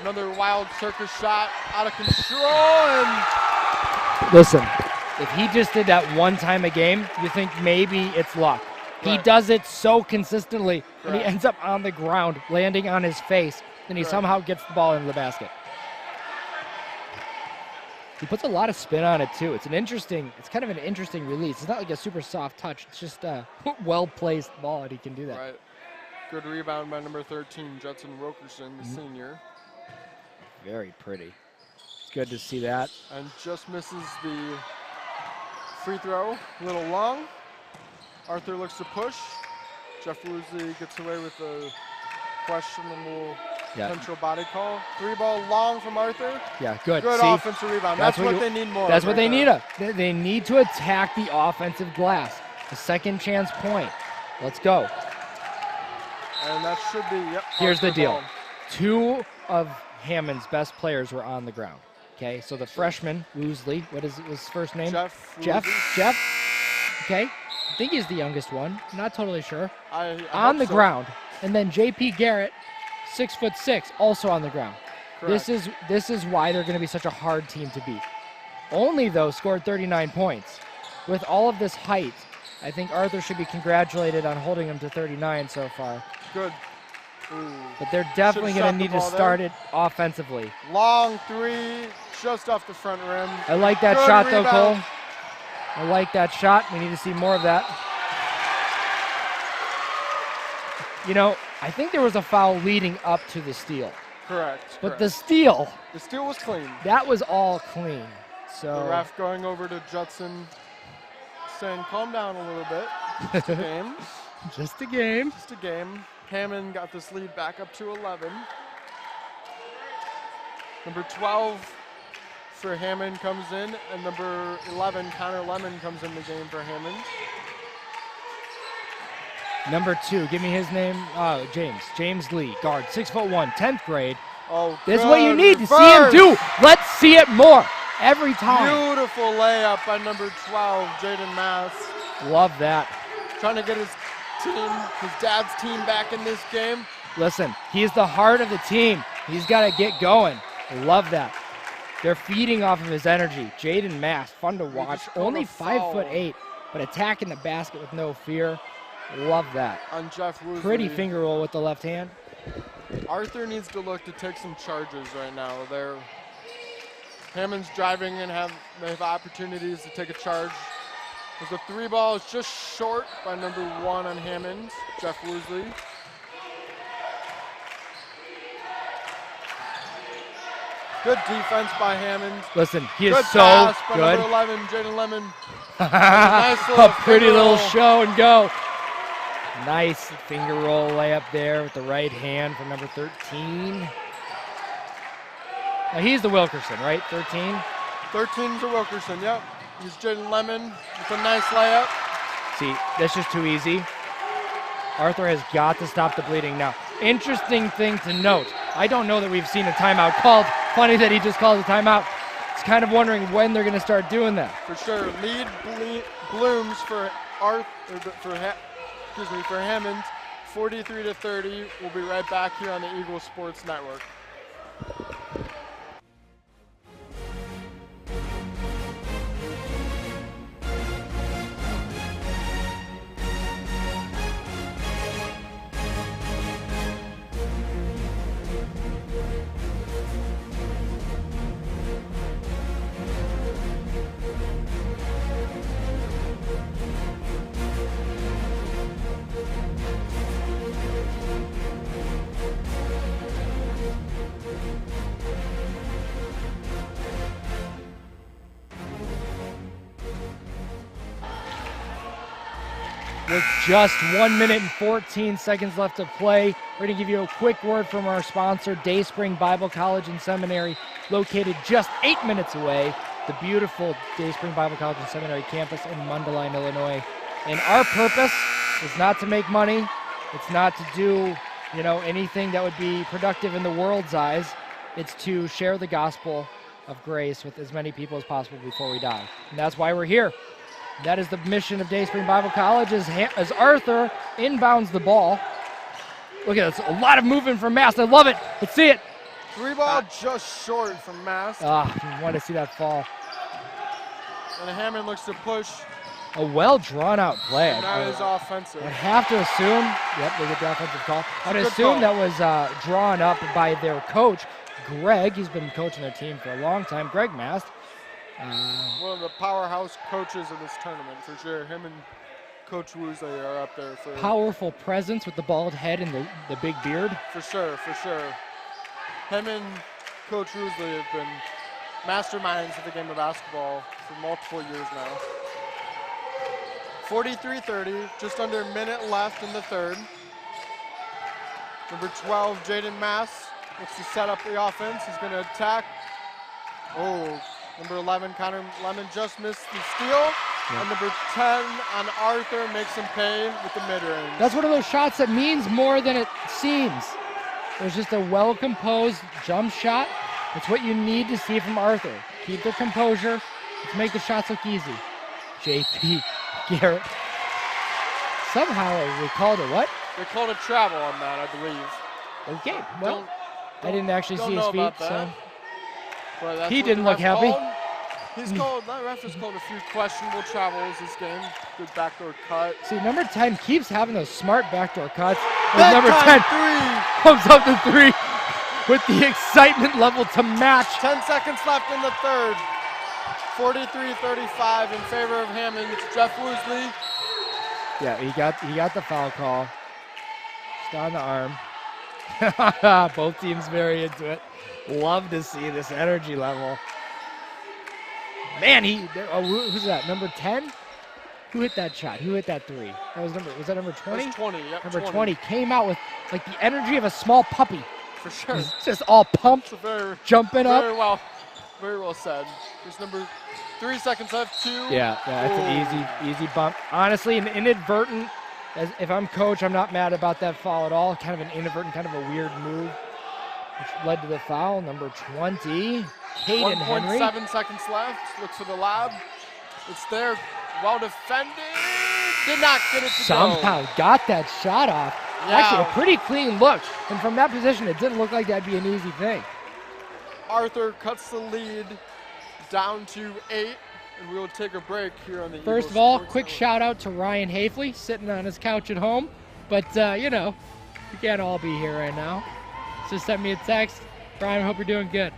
Another wild circus shot, out of control, and Listen, if he just did that one time a game, you think maybe it's luck. He Right. does it so consistently, and he Correct. ends up on the ground, landing on his face, and he Correct. somehow gets the ball into the basket. He puts a lot of spin on it too. It's kind of an interesting release. It's not like a super soft touch. It's just a well-placed ball, and he can do that. right. Good rebound by number 13, Judson Wilkerson, the senior. Very pretty. It's good to see that. And just misses the free throw, a little long. Arthur looks to push. Jeff Woosley gets away with a questionable potential body call. 3 ball long from Arthur. Yeah, good. Good See? offensive rebound. That's what they need more. That's of what right they there. need. They need to attack the offensive glass. The second chance point. Let's go. And that should be, yep. Here's the Arthur deal. ball. 2 of Hammond's best players were on the ground. Okay, so the freshman, Woosley, what is his first name? Jeff. Okay, I think he's the youngest one. Not totally sure. I On hope the so. ground. And then JP Garrett, 6'6", also on the ground. Correct. This is why they're going to be such a hard team to beat. Only, though, scored 39 points. With all of this height, I think Arthur should be congratulated on holding him to 39 so far. Good. Ooh. But they're definitely Should've going to shot the need to ball start there. it offensively. Long 3, just off the front rim. I like that Good shot, though, Cole. rebound. I like that shot. We need to see more of that. You know, I think there was a foul leading up to the steal. Correct. But the steal, the steal was clean. that was all clean. So The ref going over to Judson, saying, "Calm down a little bit. It's a game. just a game. Just a game." Hammond got this lead back up to 11. Number 12 for Hammond comes in, and number 11, Connor Lemon, comes in the game for Hammond. Number 2, give me his name. James Lee, guard, 6'1", 10th grade. Oh, This is what you good need to see him reverse. do. Let's see it more every time. Beautiful layup by number 12, Jaden Mass. Love that. Trying to get his dad's team back in this game. Listen, he's the heart of the team. He's got to get going. Love that. They're feeding off of his energy. Jaden Mass, fun to watch. just called Only a foul. 5'8", but attacking the basket with no fear. Love that. On Jeff Woosley. Pretty finger roll with the left hand. Arthur needs to look to take some charges right now. Hammond's driving and they have opportunities to take a charge. As the 3 ball is just short by number 1 on Hammond, Jeff Woosley. Good defense by Hammond. Listen, he is Good so pass by good. number 11, Jaden Lemon. A pretty finger little roll. show and go. Nice finger roll layup there with the right hand for number 13. Now he's the Wilkerson, right? 13. 13's a Wilkerson, yep. He's Jaden Lemon with a nice layup. See, that's just too easy. Arthur has got to stop the bleeding now. Interesting thing to note. I don't know that we've seen a timeout called. Funny that he just called a timeout. It's kind of wondering when they're going to start doing that. For sure, lead blooms for Hammond, 43-30. We'll be right back here on the Eagle Sports Network. With just 1 minute and 14 seconds left to play, we're going to give you a quick word from our sponsor, Dayspring Bible College and Seminary, located just 8 minutes away, the beautiful Dayspring Bible College and Seminary campus in Mundelein, Illinois. And our purpose is not to make money. It's not to do, anything that would be productive in the world's eyes. It's to share the gospel of grace with as many people as possible before we die. And that's why we're here. That is the mission of Dayspring Bible College as Arthur inbounds the ball. Look at this, a lot of movement from Mass. I love it. Let's see it. 3 ball just short from Mass. You want to see that fall. And Hammond looks to push. A well-drawn-out play. And that is offensive. I'd have to assume, they get the offensive call. I'd Good assume call. that was drawn up by their coach, Greg. He's been coaching their team for a long time. Greg Mast. One of the powerhouse coaches of this tournament, for sure. Him and Coach Woosley are up there for Powerful presence with the bald head and the big beard. For sure. Him and Coach Woosley have been masterminds of the game of basketball for multiple years now. 43-30, just under a minute left in the third. Number 12, Jaden Mass, looks to set up the offense. He's going to attack. Number 11, Connor Lemon, just missed the steal. Yeah. And number 10 on Arthur makes him pay with the mid-range. That's one of those shots that means more than it seems. There's just a well-composed jump shot. It's what you need to see from Arthur. Keep their composure. Let's make the shots look easy. JP Garrett. Somehow we called it what? They called a travel on that, I believe. Okay, well, I didn't actually see his know feet, about that. so But that's he what didn't the look ref happy. called. That ref has called a few questionable travels this game. Good backdoor cut. See, number 10 keeps having those smart backdoor cuts. And That number time 10 comes up to 3 with the excitement level to match. 10 seconds left in the third. 43-35 in favor of Hammond. Jeff Woosley. Yeah, he got the foul call. Just on the arm. Both teams very into it. Love to see this energy level. Man, who's that? Number 10? Who hit that shot? Who hit that three? Was that number 20? That was 20, yep, Number 20 came out with like the energy of a small puppy. For sure. He's just all pumped, jumping up. Very well said. There's number 3 seconds left, 2. Yeah, that's an easy bump. Honestly, an inadvertent, if I'm coach, I'm not mad about that foul at all. Kind of an inadvertent, kind of a weird move, which led to the foul. Number 20, Caden Henry. 1.7 seconds left. Looks for the lob. It's there. Well defended. Did not get it to Somehow got that shot off. Yeah. Actually, a pretty clean look. And from that position, it didn't look like that'd be an easy thing. Arthur cuts the lead down to 8, and we will take a break here on the First Eagles of all, Sports quick Network. shout out to Ryan Hafley sitting on his couch at home. But, we can't all be here right now. So send me a text. Ryan, I hope you're doing good.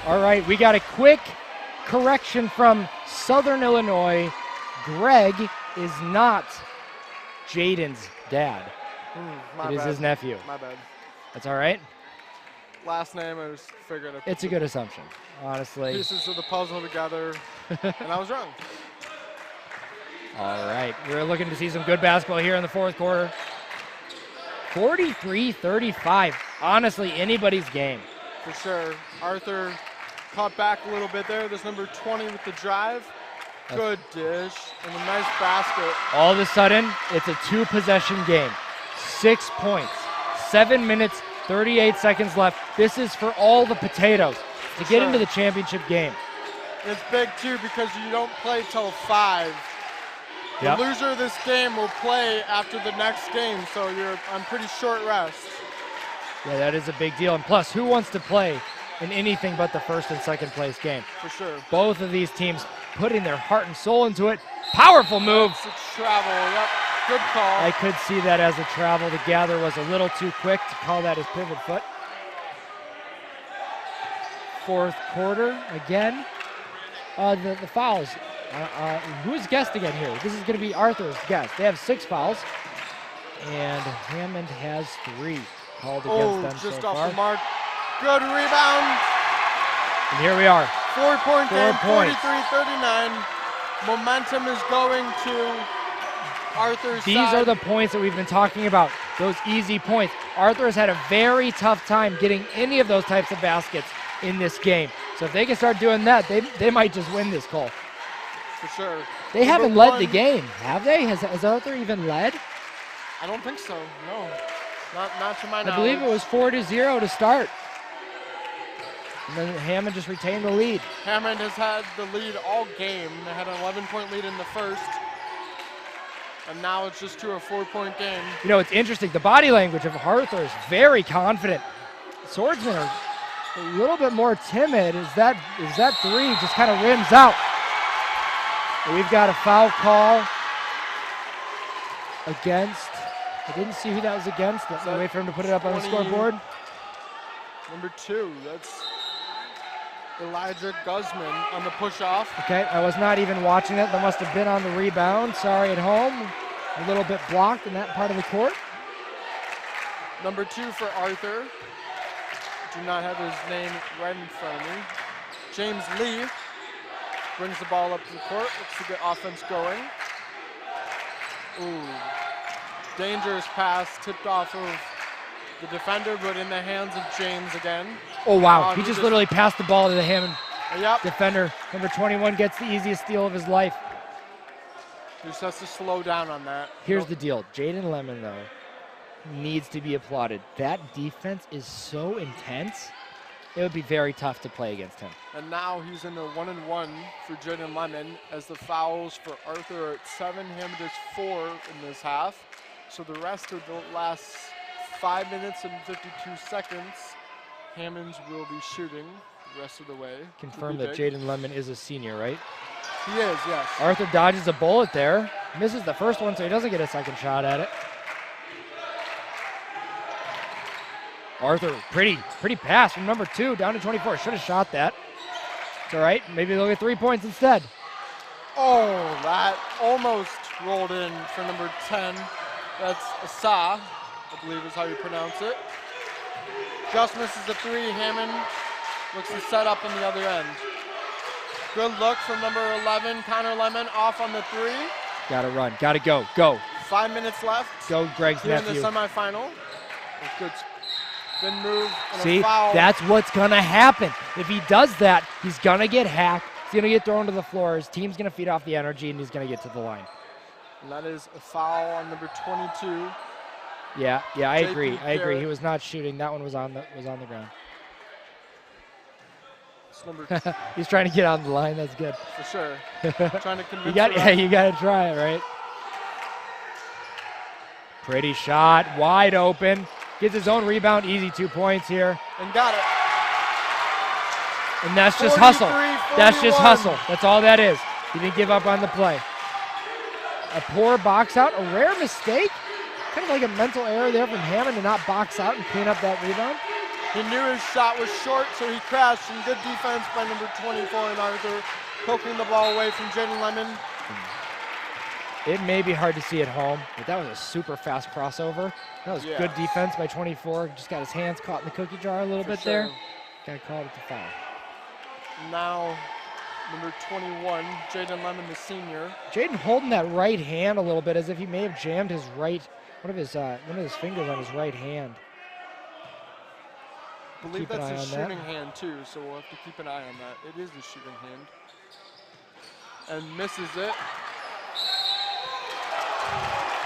All right, we got a quick correction from Southern Illinois. Greg is not Jaden's dad. It is his nephew. My bad. That's all right. Last name, I was figuring it. It's a good assumption, honestly. Pieces of the puzzle together, and I was wrong. All right, we're looking to see some good basketball here in the fourth quarter. 43-35, honestly, anybody's game. For sure. Arthur caught back a little bit there. There's number 20 with the drive. Good dish and a nice basket. All of a sudden, it's a 2-possession game. 6 points, 7 minutes, 38 seconds left. This is for all the potatoes to get into the championship game. It's big too because you don't play till 5. Yep. The loser of this game will play after the next game, so you're on pretty short rest. Yeah, that is a big deal. And plus, who wants to play in anything but the first and second place game? For sure. Both of these teams putting their heart and soul into it. Powerful move. It's a travel. Yep. Good call. I could see that as a travel. The gather was a little too quick to call that his pivot foot. Fourth quarter again. The fouls. Who's guest again here? This is going to be Arthur's guest. They have 6 fouls, and Hammond has 3 called against them just so off far. the mark. Good rebound. And here we are. 4-point game, 4 points. 43-39. Momentum is going to Arthur's These side. are the points that we've been talking about, those easy points. Arthur has had a very tough time getting any of those types of baskets in this game. So if they can start doing that, they might just win this, Cole. For sure. They haven't led the game, have they? Has Arthur even led? I don't think so, no. Not to my knowledge. I believe it was 4-0 to start. And then Hammond just retained the lead. Hammond has had the lead all game. They had an 11-point lead in the first. And now it's just to a 4-point game. You know, it's interesting. The body language of Arthur is very confident. Swordsmen are a little bit more timid as that 3 just kind of rims out. We've got a foul call against. I didn't see who that was against. Let's wait for him to put it up on the scoreboard. Number 2, that's Elijah Guzman on the push-off. Okay, I was not even watching that. That must have been on the rebound. Sorry at home. A little bit blocked in that part of the court. Number 2 for Arthur. Do not have his name right in front of me. James Lee brings the ball up to the court. Looks to get offense going. Ooh. Dangerous pass tipped off of the defender, but in the hands of James again. Oh, wow. He just literally passed the ball to the Hammond Yep. defender. Number 21 gets the easiest steal of his life. He just has to slow down on that. Here's the deal. Jaden Lemon, though, needs to be applauded. That defense is so intense, it would be very tough to play against him. And now he's in a 1-and-1 for Jaden Lemon as the fouls for Arthur are at 7. Hammond is 4 in this half. So the rest of the last 5 minutes and 52 seconds, Hammonds will be shooting the rest of the way. Confirm that Jaden Lemon is a senior, right? He is, yes. Arthur dodges a bullet there. Misses the first one, so he doesn't get a second shot at it. Arthur, pretty pass from number 2 down to 24. Should have shot that. It's all right. Maybe they'll get 3 points instead. Oh, that almost rolled in for number 10. That's Asa, I believe is how you pronounce it. Just misses the 3. Hammond looks to set up on the other end. Good look from number 11, Connor Lemon, off on the 3. Gotta run, gotta go, go. 5 minutes left. Go, Greg's here nephew. In the semifinal. Good move and See, a foul. That's what's gonna happen. If he does that, he's gonna get hacked. He's gonna get thrown to the floor. His team's gonna feed off the energy, and he's gonna get to the line. And that is a foul on number 22. Yeah, I agree. Garrett. He was not shooting. That one was on the ground. It's number He's trying to get on the line. That's good. For sure. Trying to convince you gotta try it, right? Pretty shot, wide open. Gets his own rebound, easy 2 points here. And got it. And that's just hustle. 43-41. That's just hustle. That's all that is. He didn't give up on the play. A poor box out, a rare mistake. Kind of like a mental error there from Hammond to not box out and clean up that rebound. He knew his shot was short, so he crashed. And good defense by number 24 in Arthur, poking the ball away from Jaden Lemon. It may be hard to see at home, but that was a super fast crossover. That was good defense by 24. Just got his hands caught in the cookie jar a little bit there. Got called at the foul. Now, number 21, Jaden Lemon, the senior. Jaden holding that right hand a little bit as if he may have jammed his one of his fingers on his right hand. I believe that's a shooting hand too, so we'll have to keep an eye on that. It is a shooting hand. And misses it.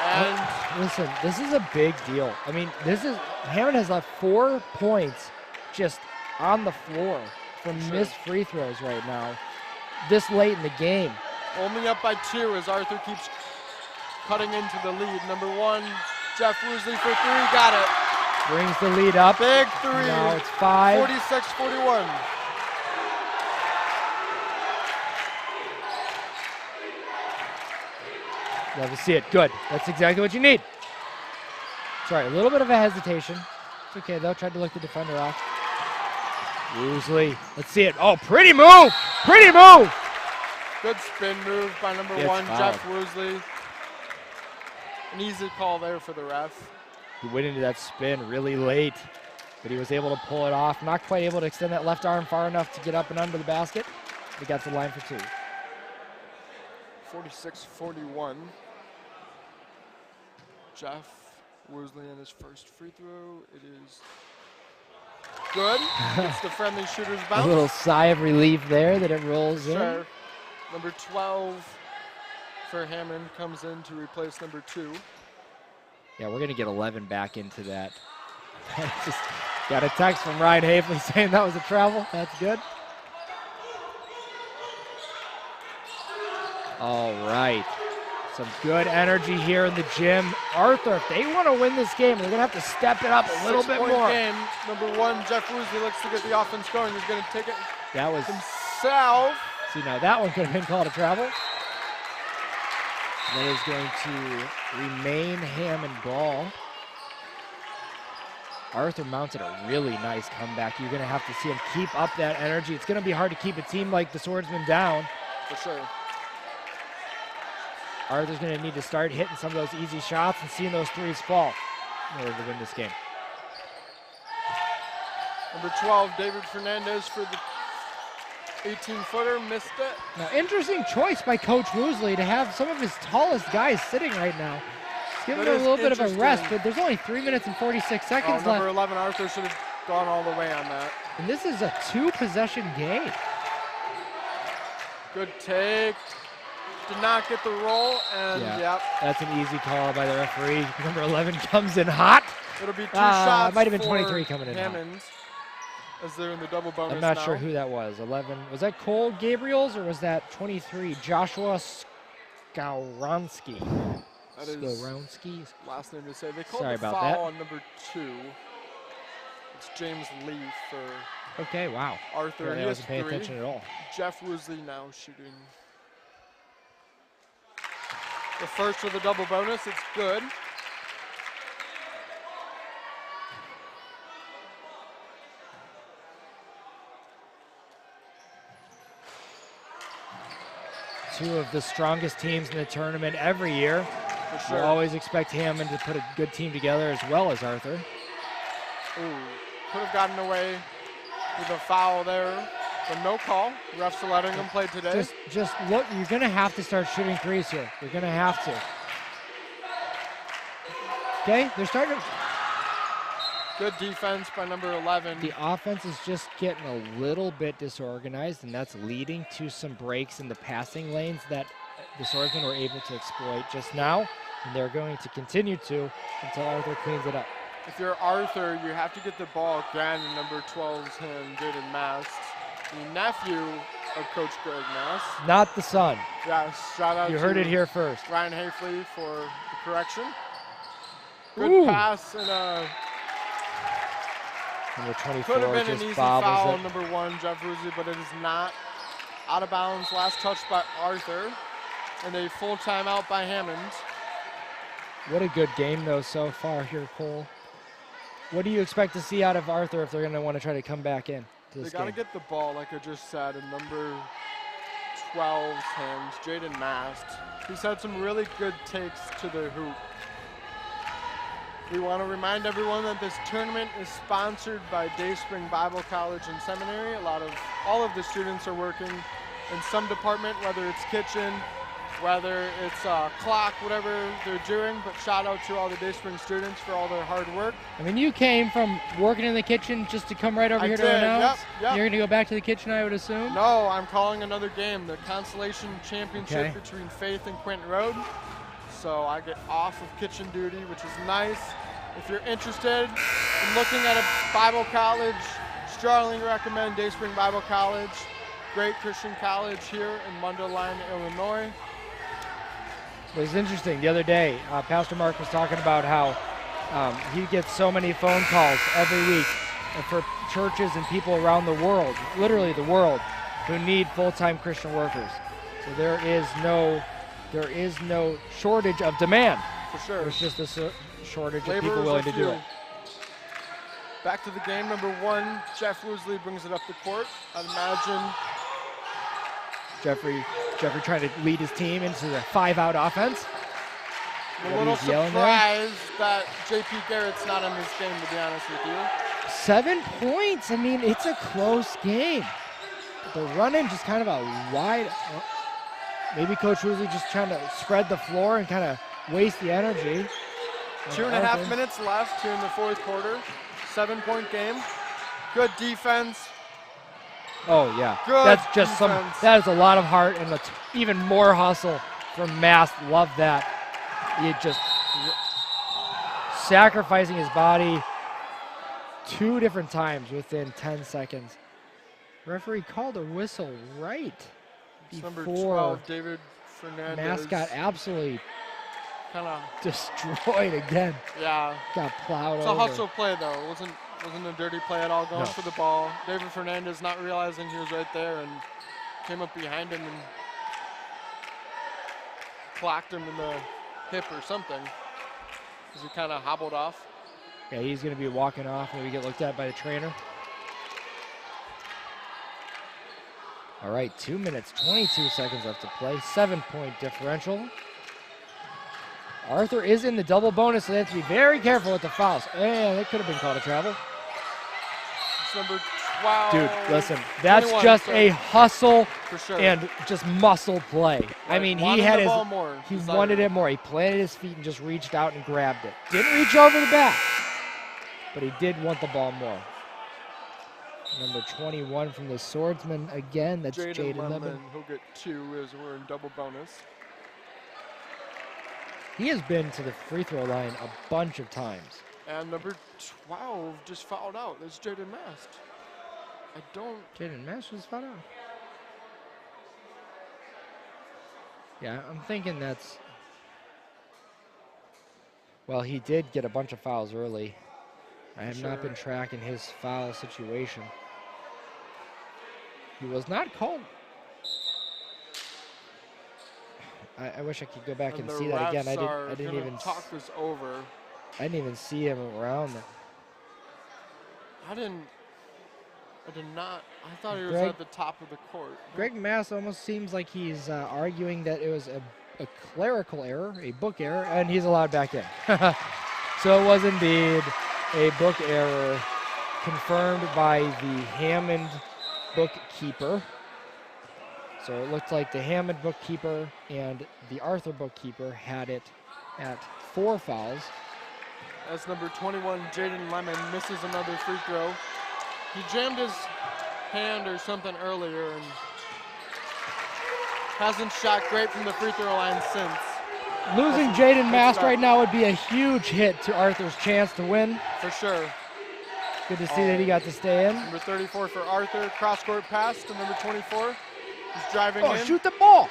And listen, this is a big deal. I mean, Hammond has left 4 points just on the floor from missed free throws right now, this late in the game. Only up by 2 as Arthur keeps cutting into the lead. Number 1, Jeff Woosley for 3, got it. Brings the lead up. Big 3. Now it's 5. 46-41. Love to see it. Good. That's exactly what you need. Sorry, a little bit of a hesitation. It's okay, though. Tried to look the defender off. Woosley. Let's see it. Oh, pretty move. Pretty move. Good spin move by number 1, Jeff Woosley. An easy call there for the ref. He went into that spin really late, but he was able to pull it off. Not quite able to extend that left arm far enough to get up and under the basket. He got to the line for 2. 46-41. Jeff Woosley in his first free throw. It is good. It's the friendly shooter's bounce. A little sigh of relief there that it rolls in. Number 12 for Hammond comes in to replace number 2. Yeah, we're going to get 11 back into that. Just got a text from Ryan Hafley saying that was a travel. That's good. All right. Some good energy here in the gym. Arthur, if they want to win this game, they're going to have to step it up a little bit more. Game. Number 1, Jeff Woosley looks to get the offense going. He's going to take it himself. See, now that one could have been called a travel. That is going to remain Hammond ball. Arthur mounted a really nice comeback. You're going to have to see him keep up that energy. It's going to be hard to keep a team like the Swordsmen down. For sure. Arthur's going to need to start hitting some of those easy shots and seeing those threes fall in order to win this game. Number 12, David Fernandez for the 18-footer, missed it. Now, interesting choice by Coach Woosley to have some of his tallest guys sitting right now. He's giving them a little bit of a rest, but there's only 3 minutes and 46 seconds left. Number 11, Arthur should have gone all the way on that. And this is a 2-possession game. Good take. did not get the roll, and yep. That's an easy call by the referee. Number 11 comes in hot. It'll be 2 shots. Might have been for 23 coming in Hammond, as they're in the double bonus. I'm not now. sure who that was. 11. Was that Cole Gabriels or was that 23 Joshua Skowronski? That is Skowronski. last name to say. They called Sorry the about foul that. on number 2. It's James Lee for Okay, wow. Arthur. Really He has wasn't paying 3. attention at all. Jeff Woosley now shooting. The first of the double bonus. It's good. Two of the strongest teams in the tournament every year. For sure. We always expect Hammond to put a good team together as well as Arthur. Ooh, could have gotten away with a foul there, but no call. Refs are letting them play today. Just look, you're going to have to start shooting threes here. You're going to have to. Okay, they're starting to. Good defense by number 11. The offense is just getting a little bit disorganized, and that's leading to some breaks in the passing lanes that the Swordsmen were able to exploit just now, and they're going to continue to until Arthur cleans it up. If you're Arthur, you have to get the ball again in number 12's hand, Jaden Mast, the nephew of Coach Greg Mast. Not the son. Yes, shout out You to heard it here first. Ryan Hafley for the correction. Good Ooh. pass and Number 24 could have been an just easy bobbles foul, it. number 1, Jeff Woosley, but it is not. Out of bounds, last touch by Arthur, and a full timeout by Hammond. What a good game, though, so far here, Cole. What do you expect to see out of Arthur if they're going to want to try to come back in to this They got to game? get the ball, like I just said, in number 12's hands, Jaden Mast. He's had some really good takes to the hoop. We want to remind everyone that this tournament is sponsored by Dayspring Bible College and Seminary. All of the students are working in some department, whether it's kitchen, whether it's clock, whatever they're doing. But shout out to all the Dayspring students for all their hard work. I mean, you came from working in the kitchen just to come right over here to did, announce? yep. You're going to go back to the kitchen, I would assume? No, I'm calling another game, the Consolation Championship Okay. between Faith and Quinton Road. So I get off of kitchen duty, which is nice. If you're interested in looking at a Bible college, strongly recommend Dayspring Bible College. Great Christian college here in Mundelein, Illinois. It was interesting. The other day, Pastor Mark was talking about how he gets so many phone calls every week for churches and people around the world, literally the world, who need full-time Christian workers. So there is no shortage of demand. For sure. There's just a shortage of Laborers people willing to are do few. it. Back to the game, number 1, Jeff Woosley brings it up the court. I'd imagine Jeffrey trying to lead his team into the 5-out offense. I'm a What little he's yelling there. surprised that J.P. Garrett's not in this game, to be honest with you. 7 points. I mean, it's a close game. They're running just kind of a wide. Maybe Coach Woosley just trying to spread the floor and kind of waste the energy. 2.5 minutes left here in the 4th quarter. 7-point game. Good defense. Oh yeah, Good that's just defense. that is a lot of heart and even more hustle from Mast. Love that. He just sacrificing his body 2 different times within 10 seconds. Referee called a whistle right It's number before 12, David Fernandez. Mast got absolutely kind of destroyed again. Yeah. Got plowed It's over. a hustle play though. It wasn't a dirty play at all. Going No. for the ball. David Fernandez not realizing he was right there and came up behind him and clocked him in the hip or something as he kind of hobbled off. Yeah, he's going to be walking off, maybe get looked at by the trainer. All right, 2 minutes, 22 seconds left to play. 7-point differential. Arthur is in the double bonus, so they have to be very careful with the fouls. And it could have been called a travel. It's number 12. Dude, listen, that's 21, just sorry. a hustle For sure. and just muscle play. I mean, he Wanted had the his, ball more. he Desired wanted it more. He planted his feet and just reached out and grabbed it. Didn't reach over the back, but he did want the ball more. Number 21 from the Swordsman again, that's Jaden Lemon. He'll get 2 as we're in double bonus. He has been to the free throw line a bunch of times. And number 12 just fouled out. That's Jaden Mast. Jaden Mast just fouled out. Yeah, I'm thinking that's. Well, he did get a bunch of fouls early. I have not been tracking his foul situation. He was not called. I wish I could go back and see that again. I didn't even talk this over. I didn't even see him around that. I did not. I thought he was at the top of the court. Greg Mass almost seems like he's arguing that it was a clerical error, a book error, and he's allowed back in. So it was indeed a book error confirmed by the Hammond bookkeeper. So it looked like the Hammond bookkeeper and the Arthur bookkeeper had it at 4 fouls. As number 21, Jaden Lemon, misses another free throw. He jammed his hand or something earlier and hasn't shot great from the free throw line since. Losing Jaden Mast right now would be a huge hit to Arthur's chance to win. For sure. Good to see that he got to stay in. Number 34 for Arthur, cross-court pass to number 24. He's driving in. Oh, shoot the ball.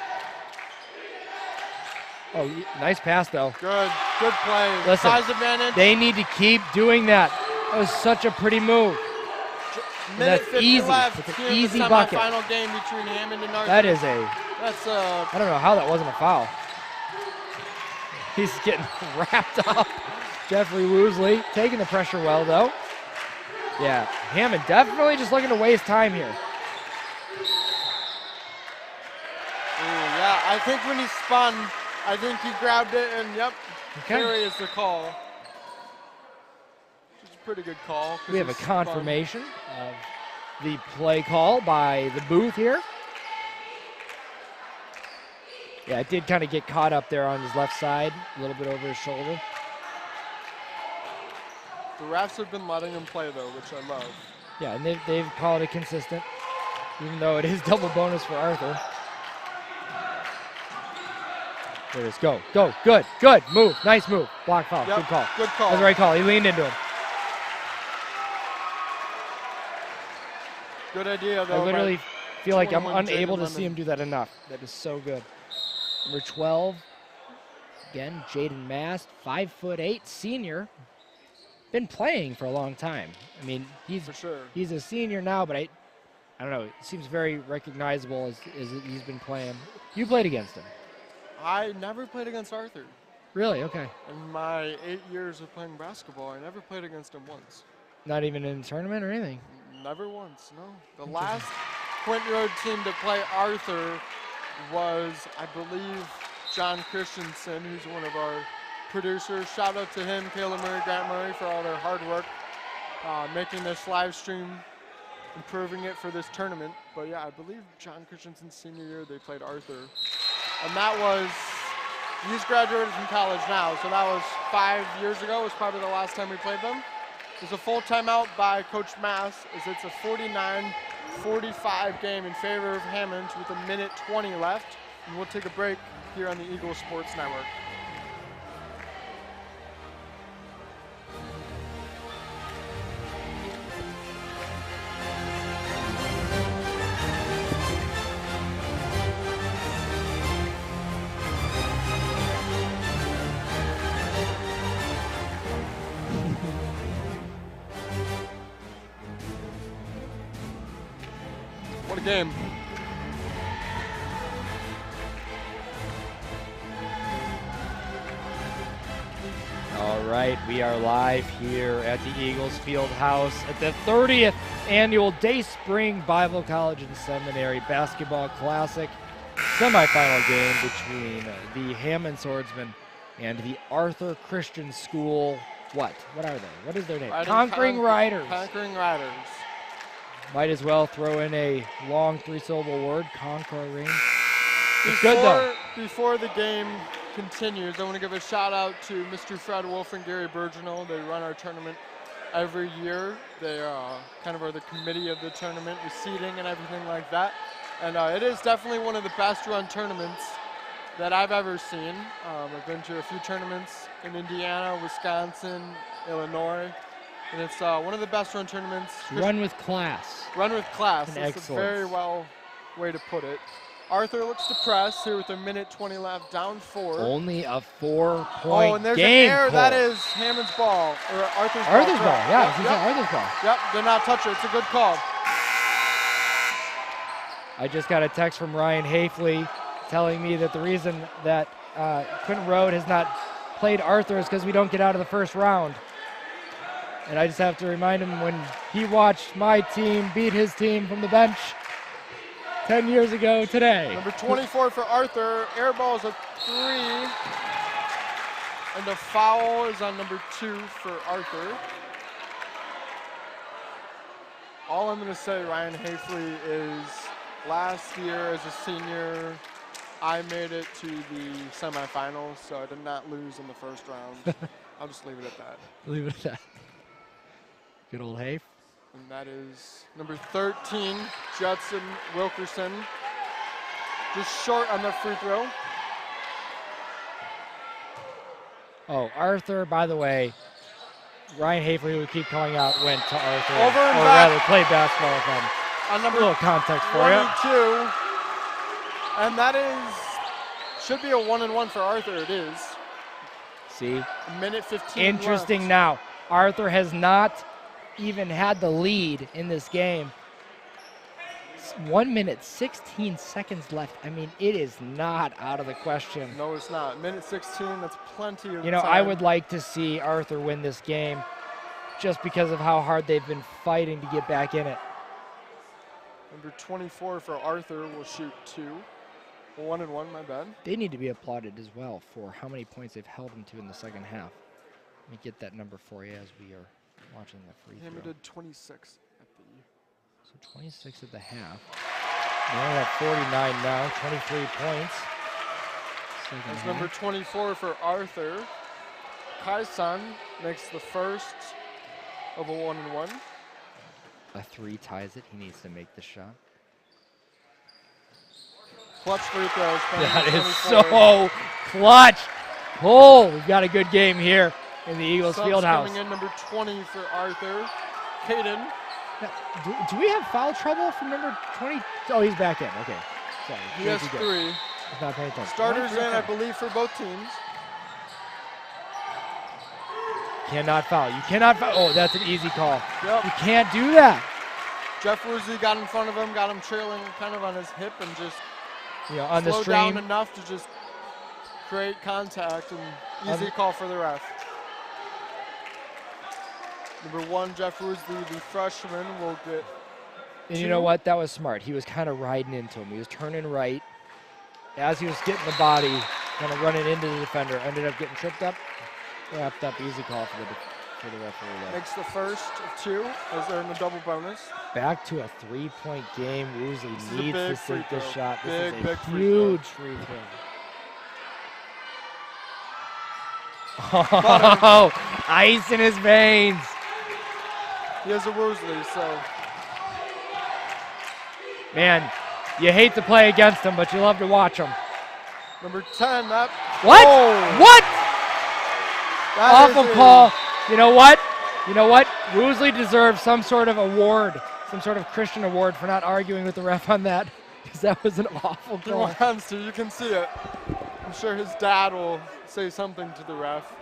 Oh, nice pass, though. Good play. Listen, size advantage. They need to keep doing that. That was such a pretty move. That's easy. It's an easy bucket. Final game between Hammond and Arthur. That's I don't know how that wasn't a foul. He's getting wrapped up. Jeffrey Woosley taking the pressure well, though. Yeah, Hammond definitely just looking to waste time here. Yeah, I think when he spun, I think he grabbed it and there is the call. It's a pretty good call. We have a confirmation of the play call by the booth here. Yeah, it did kind of get caught up there on his left side, a little bit over his shoulder. The refs have been letting him play, though, which I love. Yeah, and they've called it consistent, even though it is double bonus for Arthur. There it is. Go. Good move. Nice move. Block foul. Yep, good call. Good call. That's the right call. He leaned into him. Good idea, though. I literally feel like I'm 21 unable to Jaden see him do that enough. That is so good. Number 12, again, Jaden Mast, 5'8", senior. Been playing for a long time. I mean, he's a senior now, but I don't know. It seems very recognizable as he's been playing. You played against him. I never played against Arthur. Really? Okay. In my 8 years of playing basketball, I never played against him once. Not even in a tournament or anything? Never once, no. The last Quint Road team to play Arthur was, I believe, John Christensen, who's one of our producers. Shout out to him, Kayla Murray, Grant Murray, for all their hard work making this live stream, improving it for this tournament. But yeah, I believe John Christensen's senior year, they played Arthur. And that was, he's graduated from college now, so that was 5 years ago, was probably the last time we played them. There's a full timeout by Coach Mass, as it's a 49-45 game in favor of Hammond with 1:20 left. And we'll take a break here on the Eagle Sports Network. What a game. All right, we are live here at the Eagles Field House at the 30th annual Day Spring Bible College and Seminary Basketball Classic semifinal game between the Hammond Swordsmen and the Arthur Christian School. What are they? What is their name? Conquering Riders. Conquering Riders. Might as well throw in a long 3-syllable word, conquering. It's good though. Before the game continues, I want to give a shout out to Mr. Fred Wolf and Gary Burgeonal. They run our tournament every year. They kind of are the committee of the tournament with seating and everything like that. And it is definitely one of the best run tournaments that I've ever seen. I've been to a few tournaments in Indiana, Wisconsin, Illinois, and it's one of the best run tournaments. Run with class. Run with class. And That's a very well way to put it. Arthur looks depressed here with a minute 20 left, down 4. Only a 4-point Oh, and there's game. an error. That is Hammond's ball, or Arthur's ball. Arthur's ball, yeah. Yep, He yep. said Arthur's ball. Yep, did not touch it. It's a good call. I just got a text from Ryan Hafley telling me that the reason that Quinton Road has not played Arthur is because we don't get out of the first round. And I just have to remind him when he watched my team beat his team from the bench 10 years ago today. Number 24 for Arthur. Air ball is a 3. And the foul is on number 2 for Arthur. All I'm going to say, Ryan Hafley, is last year as a senior, I made it to the semifinals, so I did not lose in the first round. I'll just leave it at that. Leave it at that. Good old Hafe. And that is number 13, Judson Wilkerson. Just short on the free throw. Oh, Arthur, by the way, Ryan Hafley, who we keep calling out, went to Arthur. Over and or back. rather, played basketball with him. On A number little context for you. 22. And that is, should be a 1-and-1 for Arthur. It is. See? A minute 15 Interesting left. now. Arthur has not even had the lead in this game. 1 minute, 16 seconds left. I mean, it is not out of the question. No, it's not. Minute 16, that's plenty of You know, time. I would like to see Arthur win this game just because of how hard they've been fighting to get back in it. Number 24 for Arthur will shoot 2. 1-and-1, my bad. They need to be applauded as well for how many points they've held them to in the second half. Let me get that number for you as we are watching the free throw. Hammond did 26 at the. So 26 at the half. They only have 49 now, 23 points. Second That's half. number 24 for Arthur. Kai-san makes the first of a 1-and-1. A 3 ties it. He needs to make the shot. Clutch free throws. That is so clutch. Oh, we've got a good game here in the Eagles Subs Fieldhouse. coming in, number 20 for Arthur. Caden. Now, do we have foul trouble from number 20? Oh, he's back in. Okay. Sorry. He has Good. 3. He's not paying attention. Starters Oh, in, I believe, for both teams. Cannot foul. You cannot foul. Oh, that's an easy call. Yep. You can't do that. Jeff Woosley got in front of him, got him trailing kind of on his hip, and just You know, on the slowed stream. down enough to just create contact, and easy call for the ref. Number 1, Jeff Woosley, the freshman, will get And 2. you know what? That was smart. He was kind of riding into him. He was turning right. As he was getting the body, kind of running into the defender, ended up getting tripped up, wrapped up. Easy call for the referee there. Makes the first of 2 as they're in the double bonus. Back to a 3-point game. Woosley This is a needs big to free sink this throw. shot. This Big, is a big free huge free throw. Butter. Oh, ice in his veins. He has a Woosley, so Man, you hate to play against him, but you love to watch him. number 10, that. What? Oh, What? that Awful is a- call. You know what? You know what? Woosley deserves some sort of award, some sort of Christian award for not arguing with the ref on that, because that was an awful He call. wants to, you can see it. I'm sure his dad will say something to the ref,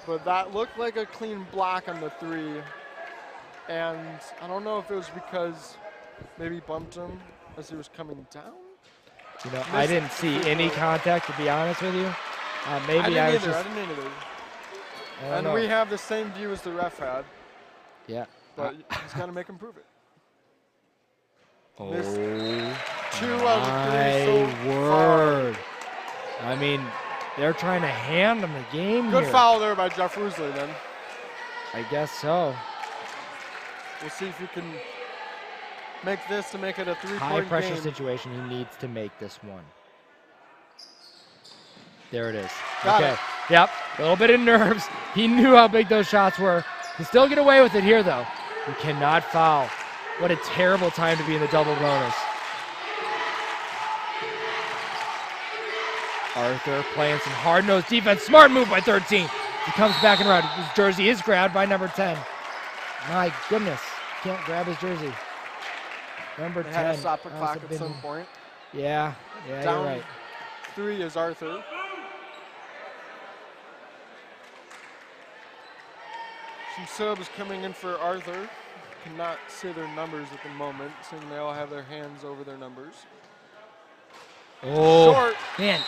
but that looked like a clean block on the 3. And I don't know if it was because maybe bumped him as he was coming down. You know, I didn't see any contact, to be honest with you. Maybe I I was didn't just. either. I don't And know. we have the same view as the ref had, Yeah. but he's got to make him prove it. Oh, Missed 2 out of 3 my so word. I mean, they're trying to hand him the game Good here. foul there by Jeff Woosley then. I guess so. We'll see if he can make this to make it a 3-point High pressure game. situation. He needs to make this one. There it is. Got okay. it. Yep. A little bit of nerves. He knew how big those shots were. He still get away with it here, though. You cannot foul. What a terrible time to be in the double bonus. Arthur playing some hard-nosed defense. Smart move by 13. He comes back and around. His jersey is grabbed by number 10. My goodness, can't grab his jersey. Number 10. Had to stop the clock at some point. Yeah, Down you're right. 3 is Arthur. Some subs coming in for Arthur. Cannot say their numbers at the moment, seeing they all have their hands over their numbers. Oh, Short man.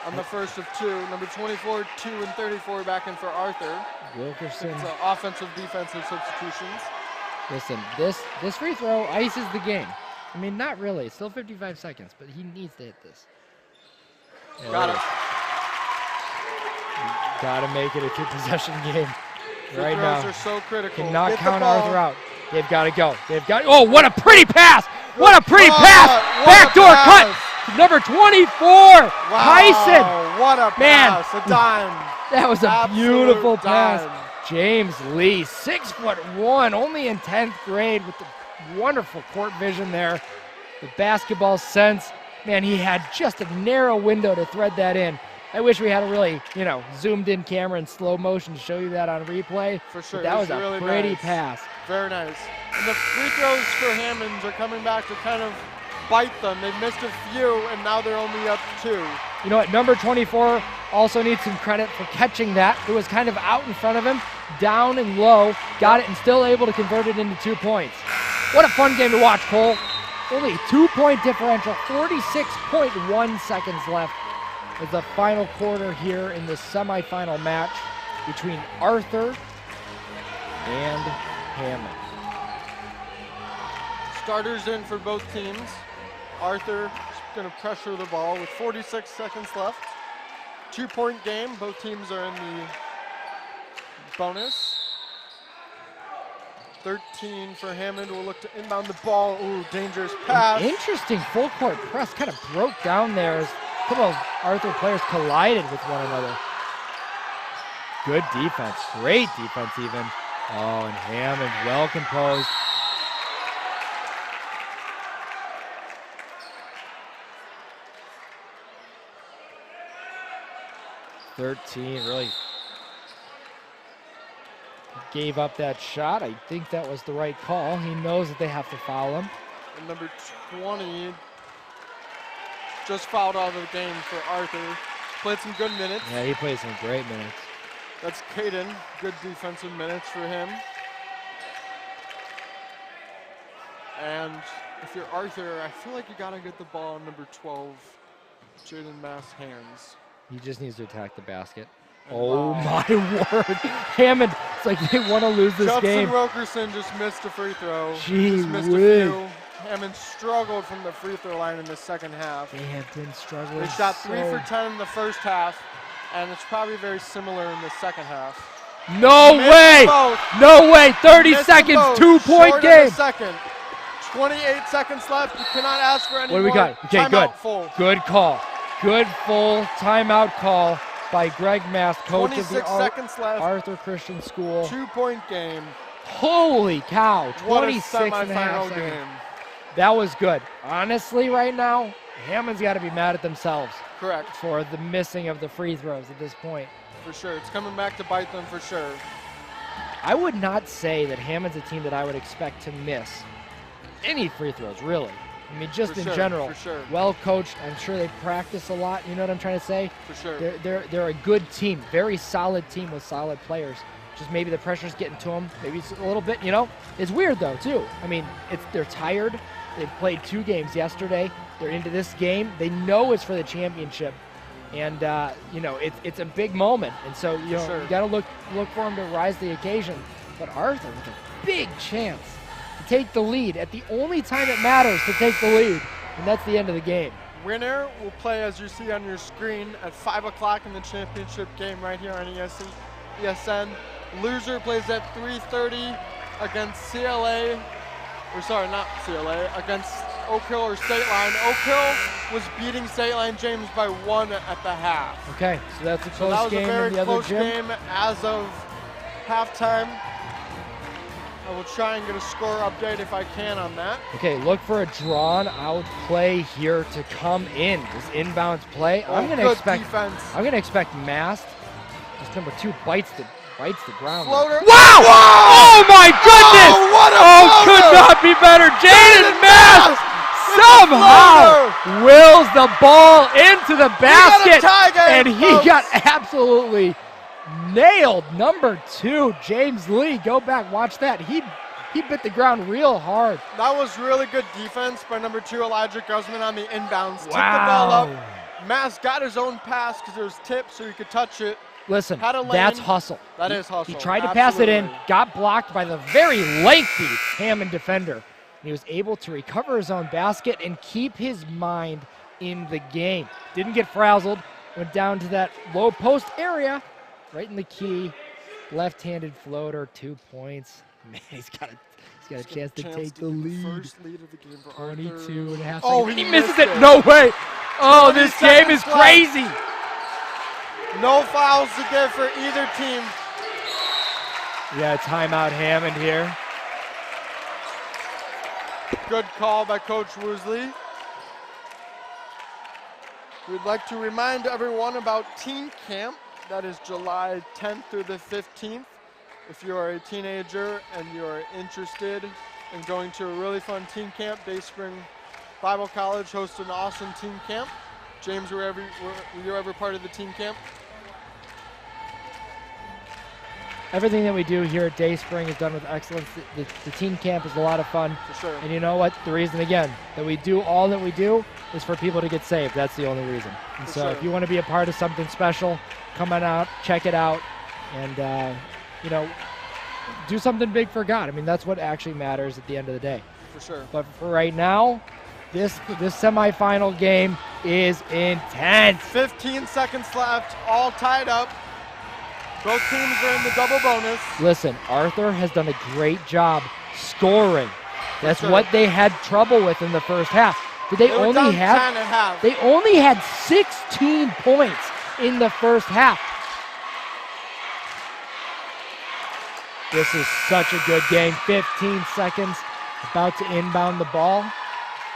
on the first of 2. Number 24, 2 and 34 back in for Arthur. Wilkerson. It's offensive, defensive substitutions. Listen, this free throw ices the game. I mean, not really. It's still 55 seconds, but he needs to hit this. Got it. Got to make it a 2-possession game Free right throws now. are so critical. Cannot Get the count ball. Arthur out. They've got to go. Oh, what a pretty pass! What a pretty What pass! a Backdoor pass. cut. Number 24, Wow, Tyson. what a Man. pass! A dime. That was a Absolute beautiful dime. pass. James Lee, 6'1", only in 10th grade, with the wonderful court vision there, the basketball sense. Man, he had just a narrow window to thread that in. I wish we had a really, zoomed in camera in slow motion to show you that on replay. For sure. But that was It a really pretty nice. pass. Very nice. And the free throws for Hammond are coming back to kind of bite them. They've missed a few, and now they're only up 2. You know what? Number 24 also needs some credit for catching that. It was kind of out in front of him, down and low, got it, and still able to convert it into 2 points. What a fun game to watch, Cole. Only a 2-point differential, 46.1 seconds left as the final quarter here in this semifinal match between Arthur and Hammond. Starters in for both teams. Arthur is going to pressure the ball with 46 seconds left. 2-point game. Both teams are in the bonus. 13 for Hammond will look to inbound the ball. Ooh, dangerous pass. An interesting full court press, kind of broke down there as a couple of Arthur players collided with one another. Good defense, great defense even. Oh, and Hammond well composed. Really gave up that shot. I think that was the right call. He knows that they have to foul him. And number 20 just fouled out of the game for Arthur. Played some good minutes. Yeah, he played some great minutes. That's Caden. Good defensive minutes for him. And if you're Arthur, I feel like you got to get the ball on number 12, Jaden Mass' hands. He just needs to attack the basket. And Oh wow. my word. Hammond, it's like they want to lose this Judson game. Wilkerson just missed a free throw. Gee Just missed whiz. a few. Hammond struggled from the free throw line in the second half. They have been struggling. They shot 3 so- for 10 in the first half, and it's probably very similar in the second half. No Missed way! both. No way! 30 Missed them seconds, both. 2-point Short of game. the second. 28 seconds left. You cannot ask for any What do we more. got? Okay, Timeout good. Full. Good call. Good full timeout call by Greg Mass, coach of the 26 seconds left. Arthur Christian School. 2-point game. Holy cow, What a 26 and a half semifinal seconds. game. That was good. Honestly, right now, Hammond's got to be mad at themselves Correct. for the missing of the free throws at this point. For sure. It's coming back to bite them for sure. I would not say that Hammond's a team that I would expect to miss any free throws, really. I mean, just For in sure, general. for sure. Well coached. I'm sure they practice a lot. You know what I'm trying to say? For sure. They're a good team, very solid team with solid players. Just maybe the pressure's getting to them. Maybe it's a little bit, It's weird though too. I mean, they're tired. They've played 2 games yesterday. They're into this game. They know it's for the championship, and it's a big moment. And so Sure. you got to look for them to rise to the occasion. But Arthur with a big chance to take the lead at the only time it matters to take the lead, and that's the end of the game. Winner will play, as you see on your screen, at 5 o'clock in the championship game right here on ESN. Loser plays at 3:30 against against Oak Hill or State Line. Oak Hill was beating State Line James by 1 at the half. Okay, so that's a So close that was game a very in the other close gym. game as of halftime. I will try and get a score update if I can on that. Okay, look for a drawn-out play here to come in. This inbounds play. I'm going to expect Mast. This number 2 bites the ground. Floater. Wow! Oh my goodness! Oh, what a could not be better. Jaden Mast somehow wills the ball into the basket, and he got absolutely nailed. Number 2, James Lee. Go back, watch that. He bit the ground real hard. That was really good defense by number 2, Elijah Guzman on the inbounds. Wow. Took the ball up. Mast got his own pass because there was tips so he could touch it. Listen, that's hustle. That is hustle. He tried to pass it in, got blocked by the very lengthy Hammond defender. And he was able to recover his own basket and keep his mind in the game. Didn't get frazzled, went down to that low post area, right in the key. Left-handed floater, 2 points. Man, he's got a chance to take the lead. First lead of the game for 22 and a half Oh, seconds. he misses it. No way. Oh, this game is crazy. No fouls to give for either team. Yeah, timeout Hammond here. Good call by Coach Woosley. We'd like to remind everyone about Teen Camp. That is July 10th through the 15th. If you are a teenager and you are interested in going to a really fun teen camp, Day Spring Bible College hosts an awesome teen camp. James, were you ever part of the teen camp? Everything that we do here at Day Spring is done with excellence. The teen camp is a lot of fun. For sure. And you know what? The reason, again, that we do all that we do is for people to get saved. That's the only reason. And For so sure. if you want to be a part of something special, come on out, check it out, and, do something big for God. I mean, that's what actually matters at the end of the day. For sure. But for right now, this semifinal game is intense. 15 seconds left, all tied up. Both teams are in the double bonus. Listen, Arthur has done a great job scoring. That's sure. what they had trouble with in the first half. Did they were only down have 10 and a half. They only had 16 points in the first half. This is such a good game. 15 seconds, about to inbound the ball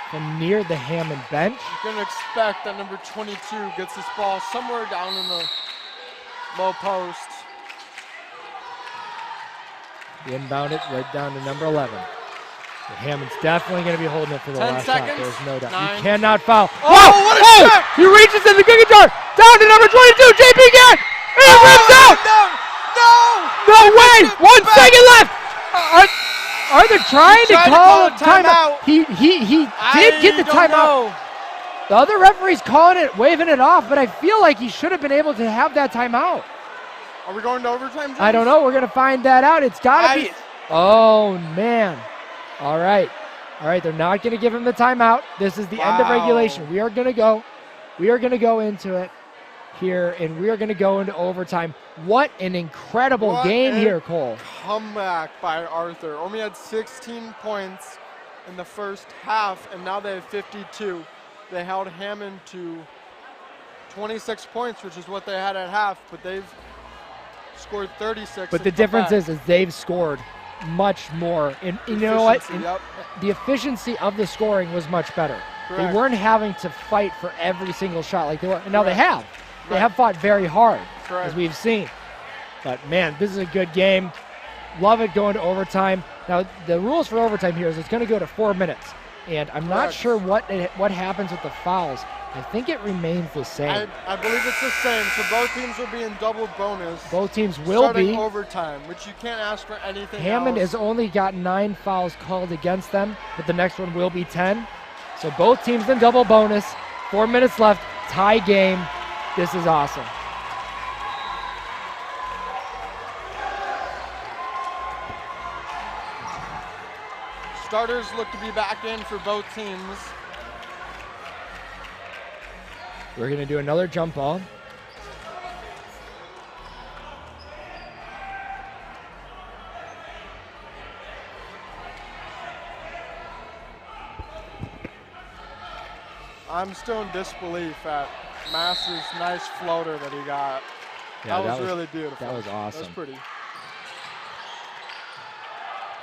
from near the Hammond bench. You're going to expect that number 22 gets this ball somewhere down in the low post. They inbound it right down to number 11. But Hammond's definitely going to be holding it for the 10 last seconds. shot. There's no doubt. 9. You cannot foul. Oh, what a shot! He reaches in the cookie jar. Down to number 22, JP again. And it rips out. No way. 1 second left. Are they trying to call a timeout? He did get the timeout. The other referee's calling it, waving it off, but I feel like he should have been able to have that timeout. Are we going to overtime, James? I don't know. We're going to find that out. It's got to be. Oh, man. All right. They're not going to give him the timeout. This is the end of regulation. We are going to go into it here, and we are going to go into overtime. What an incredible game here, Cole. Comeback by Arthur. Only had 16 points in the first half, and now they have 52. They held Hammond to 26 points, which is what they had at half, but they've scored 36. But the difference is they've scored much more. And you know what? The efficiency of the scoring was much better. Correct. They weren't having to fight for every single shot like they were. And now they have. They have fought very hard, as we've seen. But, man, this is a good game. Love it going to overtime. Now, the rules for overtime here is it's going to go to 4 minutes. And I'm not sure what happens with the fouls. I think it remains the same. I believe it's the same. So both teams will be in double bonus. Both teams will be. Overtime, which you can't ask for anything Hammond else. has only got 9 fouls called against them, but the next one will be 10. So both teams in double bonus. 4 minutes left. Tie game. This is awesome. Starters look to be back in for both teams. We're going to do another jump ball. I'm still in disbelief at Mass's nice floater that he got. Yeah, that was really beautiful. That was awesome. That was pretty.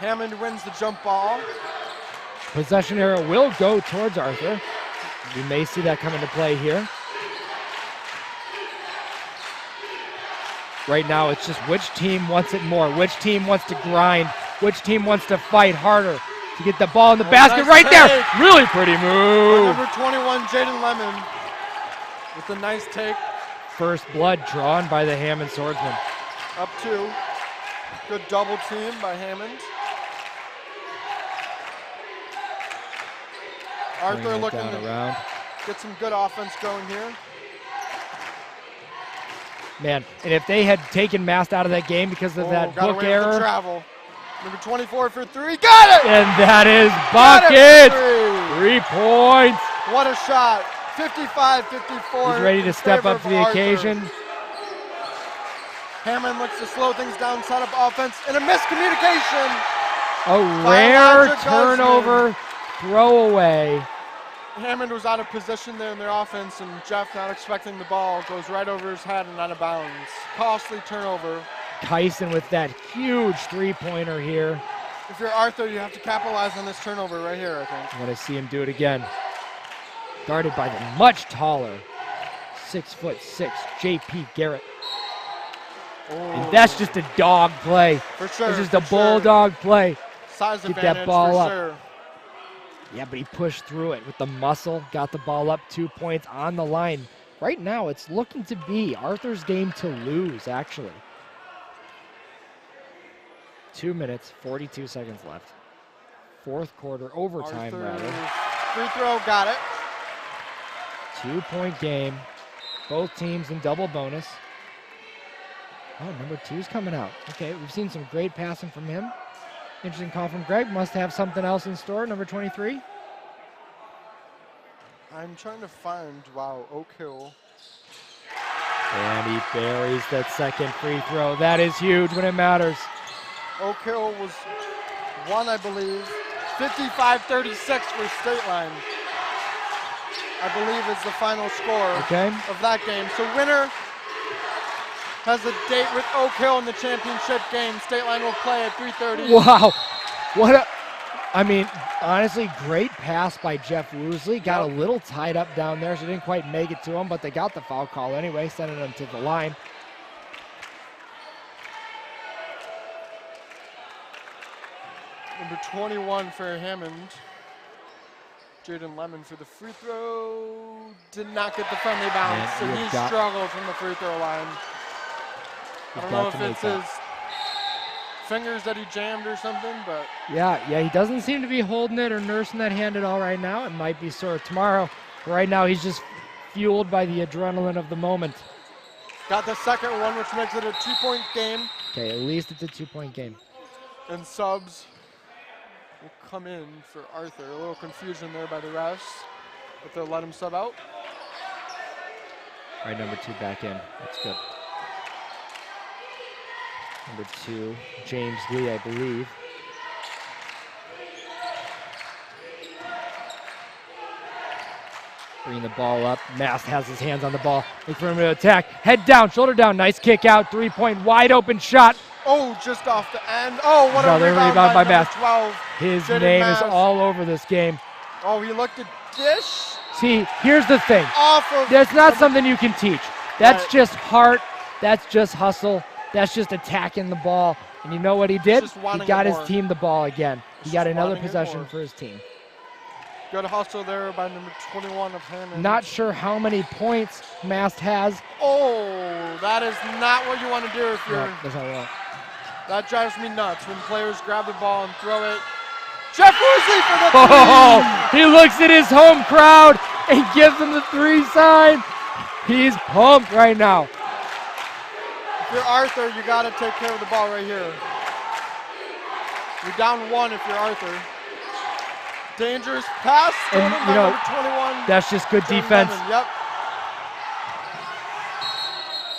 Hammond wins the jump ball. Possession arrow will go towards Arthur. We may see that come into play here. Right now, it's just which team wants it more, which team wants to grind, which team wants to fight harder to get the ball in the basket. Nice right take. there. Really pretty move. Number 21, Jaden Lemon, with a nice take. First blood drawn by the Hammond swordsman. Up 2. Good double team by Hammond. Arthur Bring it looking down to around. get some good offense going here. Man, and if they had taken Mast out of that game because of that got book away with the error. travel. Number 24 for 3. Got it! And that is Got it bucket. for 3 points. What a shot. 55-54. He's ready to in step favor up of to the Arthur. occasion. Hammond looks to slow things down, set up offense, and a miscommunication. A By rare Elijah turnover throwaway. Hammond was out of position there in their offense, and Jeff, not expecting the ball, goes right over his head and out of bounds. Costly turnover. Tyson with that huge three-pointer here. If you're Arthur, you have to capitalize on this turnover right here, I think. I'm going to see him do it again. Guarded by the much taller 6'6" J.P. Garrett. And that's just a dog play. For sure. It's just a for sure. bulldog play. Size Get advantage that ball for up. sure. Yeah, but he pushed through it with the muscle, got the ball up, 2 points on the line. Right now, it's looking to be Arthur's game to lose, actually. 2 minutes, 42 seconds left. Fourth quarter, overtime rather. Free throw, got it. 2-point game. Both teams in double bonus. Oh, number 2's coming out. Okay, we've seen some great passing from him. Interesting call from Greg. Must have something else in store, number 23. I'm trying to find, wow, Oak Hill. And he buries that second free throw. That is huge when it matters. Oak Hill was won, I believe, 55-36 for State Line. I believe is the final score of that game. So winner has a date with Oak Hill in the championship game. State Line will play at 3:30. Wow. What a, I mean, honestly, great pass by Jeff Woosley. Got a little tied up down there, so didn't quite make it to him, but they got the foul call anyway, sending them to the line. Number 21 for Hammond. Jaden Lemon for the free throw. Did not get the friendly bounce, so he struggled from the free throw line. I don't know if it's his fingers that he jammed or something, but. Yeah, he doesn't seem to be holding it or nursing that hand at all right now. It might be sore tomorrow. Right now, he's just fueled by the adrenaline of the moment. Got the second one, which makes it a 2-point game. Okay, at least it's a 2-point game. And subs will come in for Arthur. A little confusion there by the refs, but they'll let him sub out. All right, number 2 back in. That's good. Number 2, James Lee, I believe. Bringing the ball up. Mast has his hands on the ball. Look for him to attack. Head down, shoulder down. Nice kick out. 3-point wide open shot. Oh, just off the end. Oh, what a Another rebound by Mast. 12. His Jaden name Mast. is all over this game. Oh, he looked at dish. See, here's the thing. Off of That's not something you can teach. That's Right. just heart. That's just hustle. That's just attacking the ball. And you know what he did? just He wanting got it his more. team the ball again. He It's got just another wanting it possession more. for his team. Good hustle there by number 21 of Hammond. Not sure how many points Mast has. Oh, that is not what you want to do if you're. No, that's not what I want. That drives me nuts when players grab the ball and throw it. Jeff Woosley for the Oh, he looks at his home crowd and gives him the 3 sign. He's pumped right now. If you're Arthur, you got to take care of the ball right here. You're down 1 if you're Arthur. Dangerous pass. And, stolen you by know, number 21. That's just good Jaden defense. Lemon. Yep.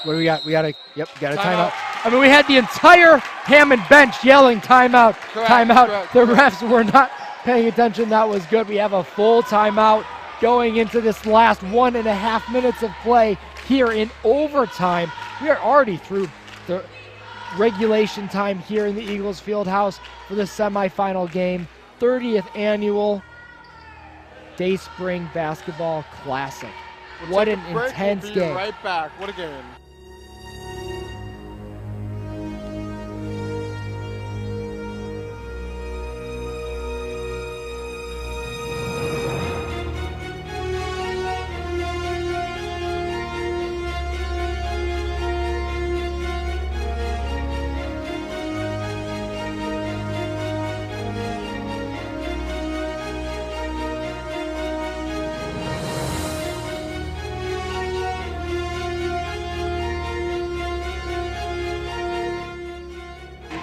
What do we got? We got a Timeout. timeout. I mean, we had the entire Hammond bench yelling timeout, timeout. Correct. The refs were not paying attention. That was good. We have a full timeout going into this last 1.5 minutes of play here in overtime. We are already through regulation time here in the Eagles Fieldhouse for the semifinal game. 30th annual Day Spring Basketball Classic. What an intense We'll be game. right back. What a game.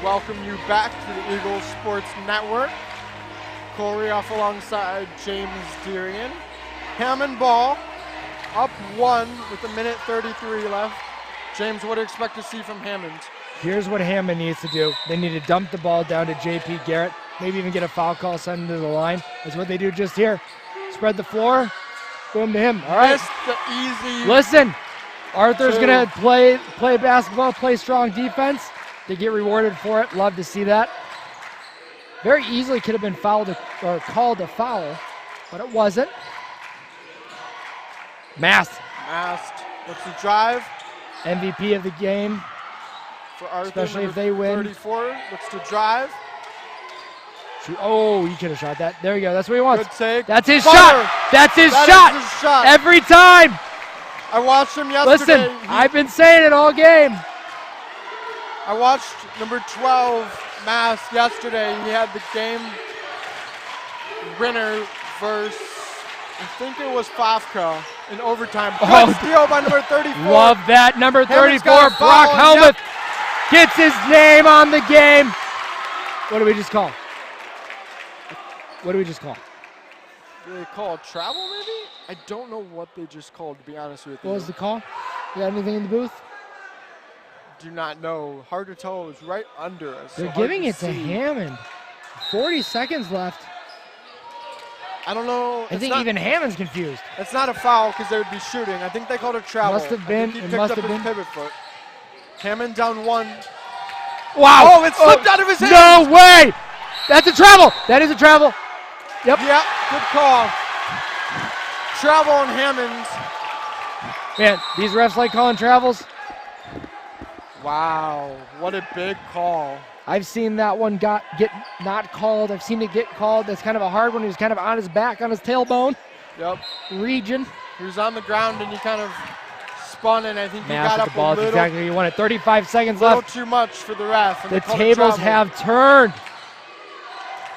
Welcome you back to the Eagles Sports Network. Corey off alongside James Derian. Hammond ball, up 1 with 1:33 left. James, what do you expect to see from Hammond? Here's what Hammond needs to do. They need to dump the ball down to J.P. Garrett, maybe even get a foul call sent into the line. That's what they do just here. Spread the floor, boom to him. All right. Missed the easy. Listen, Arthur's going to play basketball, play strong defense. They get rewarded for it. Love to see that. Very easily could have been fouled or called a foul, but it wasn't. Mast. What's the drive? MVP of the game. For Arthur, especially if they win. 34 looks to drive. Oh, he could have shot that. There you go. That's what he wants. Good take. That's his Fire. shot. That's his shot. Is his shot. Every time. I watched him yesterday. Listen, I've been saying it all game. I watched number 12, Mass, yesterday. He had the game winner versus, I think it was Fafka in overtime. Good steal by number 34. Love that. Number 34, Brock Helmuth, gets his name on the game. What do we just call? What do we just call? Did they call a travel, maybe? I don't know what they just called, to be honest with you. What was the call? You got anything in the booth? Do not know. Hard to tell. It was right under us. They're giving it to Hammond. 40 seconds left. I don't know. I think even Hammond's confused. It's not a foul because they would be shooting. I think they called a travel. Must have been. He picked up his pivot foot. Hammond down 1. Wow. Oh, it slipped out of his hand. No way. That's a travel. That is a travel. Yep. Yeah, good call. Travel on Hammond. Man, these refs like calling travels. Wow, what a big call. I've seen that one get not called. I've seen it get called. That's kind of a hard one. He was kind of on his back, on his tailbone. Yep. Region. He was on the ground and he kind of spun, and I think he Mass got up the ball. a little, Exactly what you wanted. 35 seconds little left. too much for the ref. The tables have turned.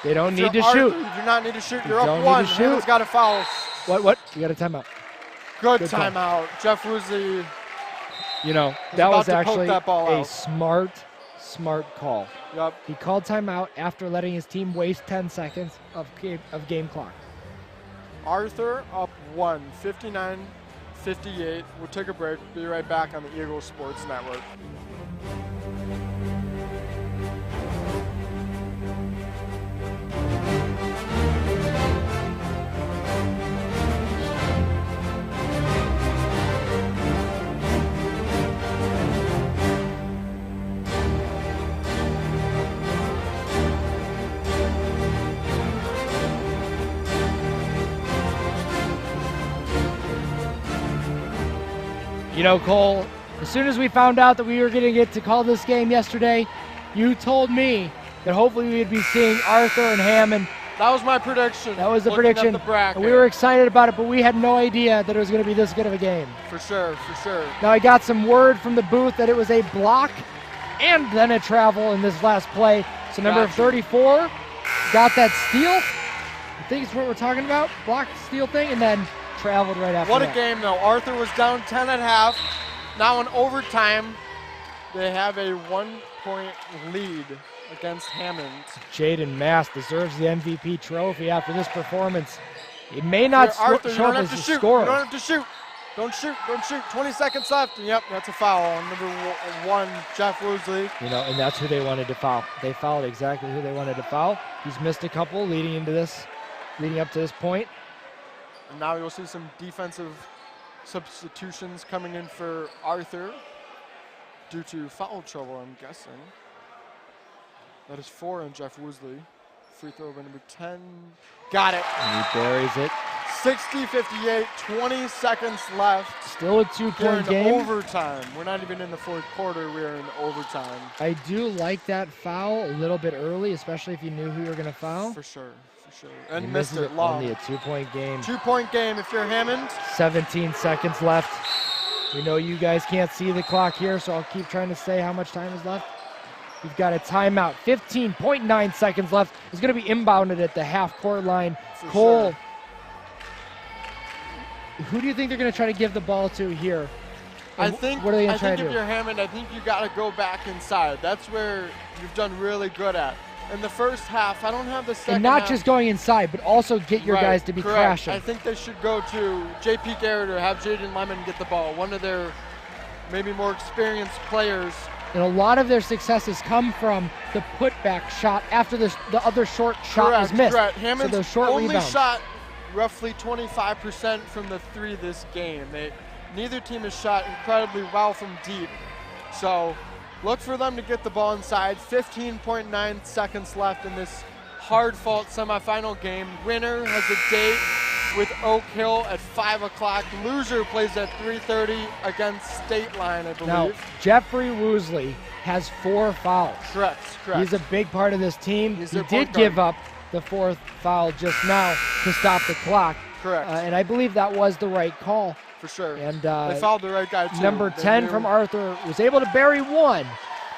They don't need to shoot. You do not need to shoot. You're don't up 1. need to shoot. Hammond's got a foul. What? You got a timeout. Good timeout. Jeff Woosley. You know, that was actually a smart call. Yep. He called timeout after letting his team waste 10 seconds of game clock. Arthur up 1, 59-58. We'll take a break. Be right back on the Eagles Sports Network. You know, Cole, as soon as we found out that we were going to get to call this game yesterday, you told me that hopefully we'd be seeing Arthur and Hammond. That was my prediction. That was the prediction. And we were excited about it, but we had no idea that it was going to be this good of a game. For sure, for sure. Now I got some word from the booth that it was a block and then a travel in this last play. So number 34 got that steal. I think it's what we're talking about. Block, steal thing, and then traveled right after What that. a game, though. Arthur was down 10 at half. Now in overtime, they have a 1-point lead against Hammond. Jaden Mass deserves the MVP trophy after this performance. He may not Arthur, show up as a scorer. You don't have to shoot. Don't shoot. 20 seconds left. And yep, that's a foul on number 1, Jeff Woosley. You know, and that's who they wanted to foul. They fouled exactly who they wanted to foul. He's missed a couple leading up to this point. And now you'll see some defensive substitutions coming in for Arthur. due to foul trouble, I'm guessing. That is 4 on Jeff Woosley. Free throw over number 10. Got it. And he buries it. 60-58, 20 seconds left. Still a We're two-point in game. overtime. We're not even in the fourth quarter. We're in overtime. I do like that foul a little bit early, especially if you knew who you were going to foul. For sure, for sure. And He missed misses it long. Only a two-point game. 2-point game if you're Hammond. 17 seconds left. We know you guys can't see the clock here, so I'll keep trying to say how much time is left. We've got a timeout. 15.9 seconds left. It's going to be inbounded at the half-court line. For Cole, sure. who do you think they're going to try to give the ball to here? I And think, what are they going I to try think to if do? you're Hammond, I think you got to go back inside. That's where you've done really good at. In the first half, I don't have the second And not half. just going inside, but also get your Right, guys to be correct. crashing. I think they should go to J.P. Garrett or have Jaden Lemon get the ball. One of their maybe more experienced players. And a lot of their successes come from the putback shot after the other short shot was missed. Correct. So Hammond's those short only rebounds. shot roughly 25% from the three this game. Neither team has shot incredibly well from deep. So look for them to get the ball inside. 15.9 seconds left in this hard-fought semifinal game. Winner has a date with Oak Hill at 5 o'clock. Loser plays at 3:30 against State Line, I believe. Now, Jeffrey Woosley has 4 fouls. Correct. He's a big part of this team. He's He their did point guard. give up the 4th foul just now to stop the clock. Correct. And I believe that was the right call. For sure. And They fouled the right guy, too. number They 10 knew- from Arthur was able to bury 1,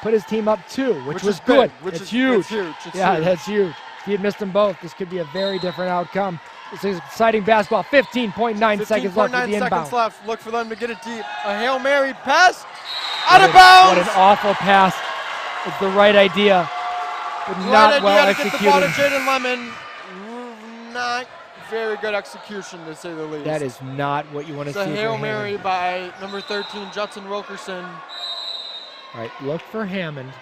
put his team up 2, which was is good. big, which It's is huge. It's huge. It's Yeah, huge. that's huge. If he had missed them both, this could be a very different outcome. This is exciting basketball. 15.9 seconds left with the 15.9 seconds inbound. left. Look for them to get it deep. A Hail Mary pass. Out of bounds. What an awful pass. It's the right idea, but Right not idea well to get the ball to executed. Jaden Lemon. Not very good execution, to say the least. That is not what you want It's to a see. Hail for Mary Hammond. by number 13, Judson Wilkerson. All right, look for Hammond.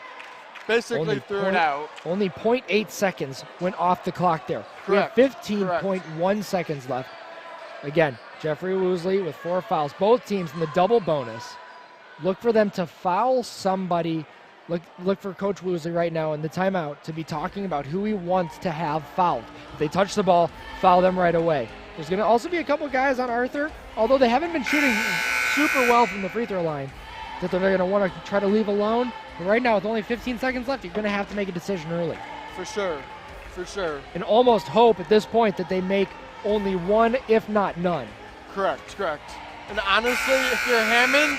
Basically Only threw point- it out. Only 0.8 seconds went off the clock there. Correct. We have 15.1 seconds left. Again, Jeffrey Woosley with 4 fouls. Both teams in the double bonus. Look for them to foul somebody. Look for Coach Woosley right now in the timeout to be talking about who he wants to have fouled. If they touch the ball, foul them right away. There's going to also be a couple guys on Arthur, although they haven't been shooting super well from the free throw line, that they're going to want to try to leave alone. But right now, with only 15 seconds left, you're going to have to make a decision early. For sure. For sure. And almost hope at this point that they make only one, if not none. Correct. And honestly, if you're Hammond,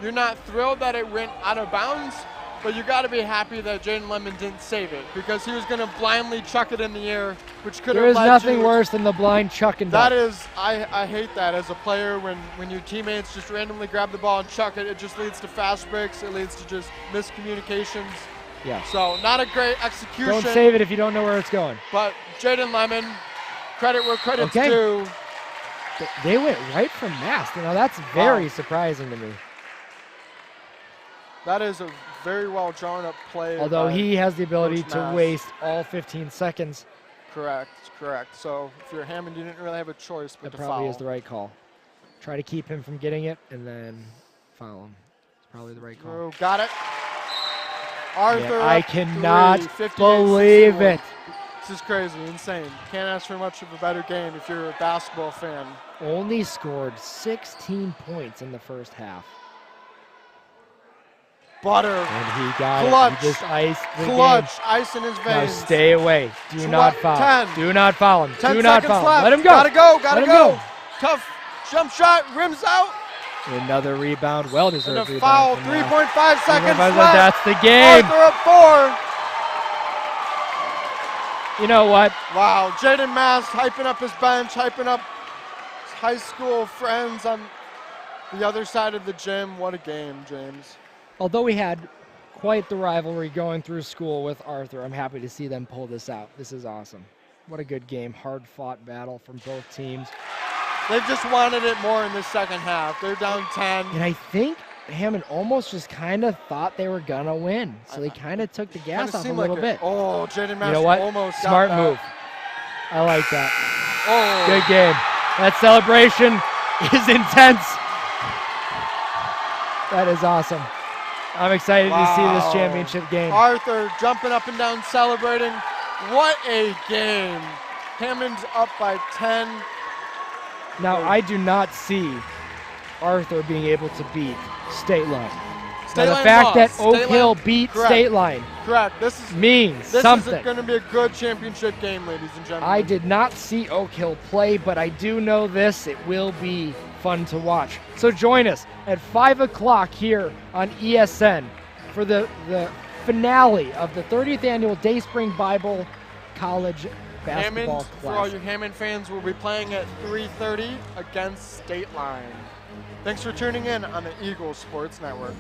you're not thrilled that it went out of bounds, but you got to be happy that Jaden Lemon didn't save it, because he was going to blindly chuck it in the air, which could have There is led nothing you- worse than the blind chuck and That dump. is, I hate that as a player when your teammates just randomly grab the ball and chuck it. It just leads to fast breaks. It leads to just miscommunications. Yeah. So not a great execution. Don't save it if you don't know where it's going. But Jaden Lemon, credit where credit's Okay. due. They went right from Mast. Now that's very Wow. surprising to me. That is a very well drawn up play. Although by he has the ability Coach to Mast. waste all 15 seconds, Correct. So if you're Hammond, you didn't really have a choice but that to probably foul. is the right call. Try to keep him from getting it and then foul him. It's probably the right call. Oh, got it. Arthur, Yeah, I up cannot 3, 58-61. believe it. This is crazy, insane. Can't ask for much of a better game if you're a basketball fan. Only scored 16 points in the first half. Butter, And he got Clutch. it. He just iced the clutch, game. ice in his Now veins. stay away. Do not foul. 10. Do not foul him. 10 Do not seconds foul him. left. Let him go. Gotta go, Let him go. Tough jump shot, rims out. Another rebound. Well deserved And a rebound. foul, from Mast. 3.5 seconds 3.5 left. That's the game. Arthur up 4. You know what? Wow, Jaden Mast hyping up his bench, hyping up his high school friends on the other side of the gym. What a game, James. Although we had quite the rivalry going through school with Arthur, I'm happy to see them pull this out. This is awesome. What a good game. Hard-fought battle from both teams. They just wanted it more in the second half. They're down 10. And I think Hammond almost just kind of thought they were going to win. So they kind of took the gas Kinda off a seemed little like bit. Oh, Jaden Mast You know what? almost Smart got that. move. I like that. Oh, Good game. That celebration is intense. That is awesome. I'm excited to see this Wow. championship game. Arthur jumping up and down, celebrating. What a game. Hammond's up by 10. Now, I do not see Arthur being able to beat State Line. State Now, the Line fact that lost. Oak State Hill Line- beat correct. State Line Correct. means This something. is going to be a good championship game, ladies and gentlemen. I did not see Oak Hill play, but I do know this. It will be fun to watch. So join us at 5 o'clock here on ESN for the finale of the 30th annual Dayspring Bible College Basketball Hammond, for all Classic. you Hammond fans, will be playing at 3:30 against State Line. Thanks for tuning in on the Eagles Sports Network.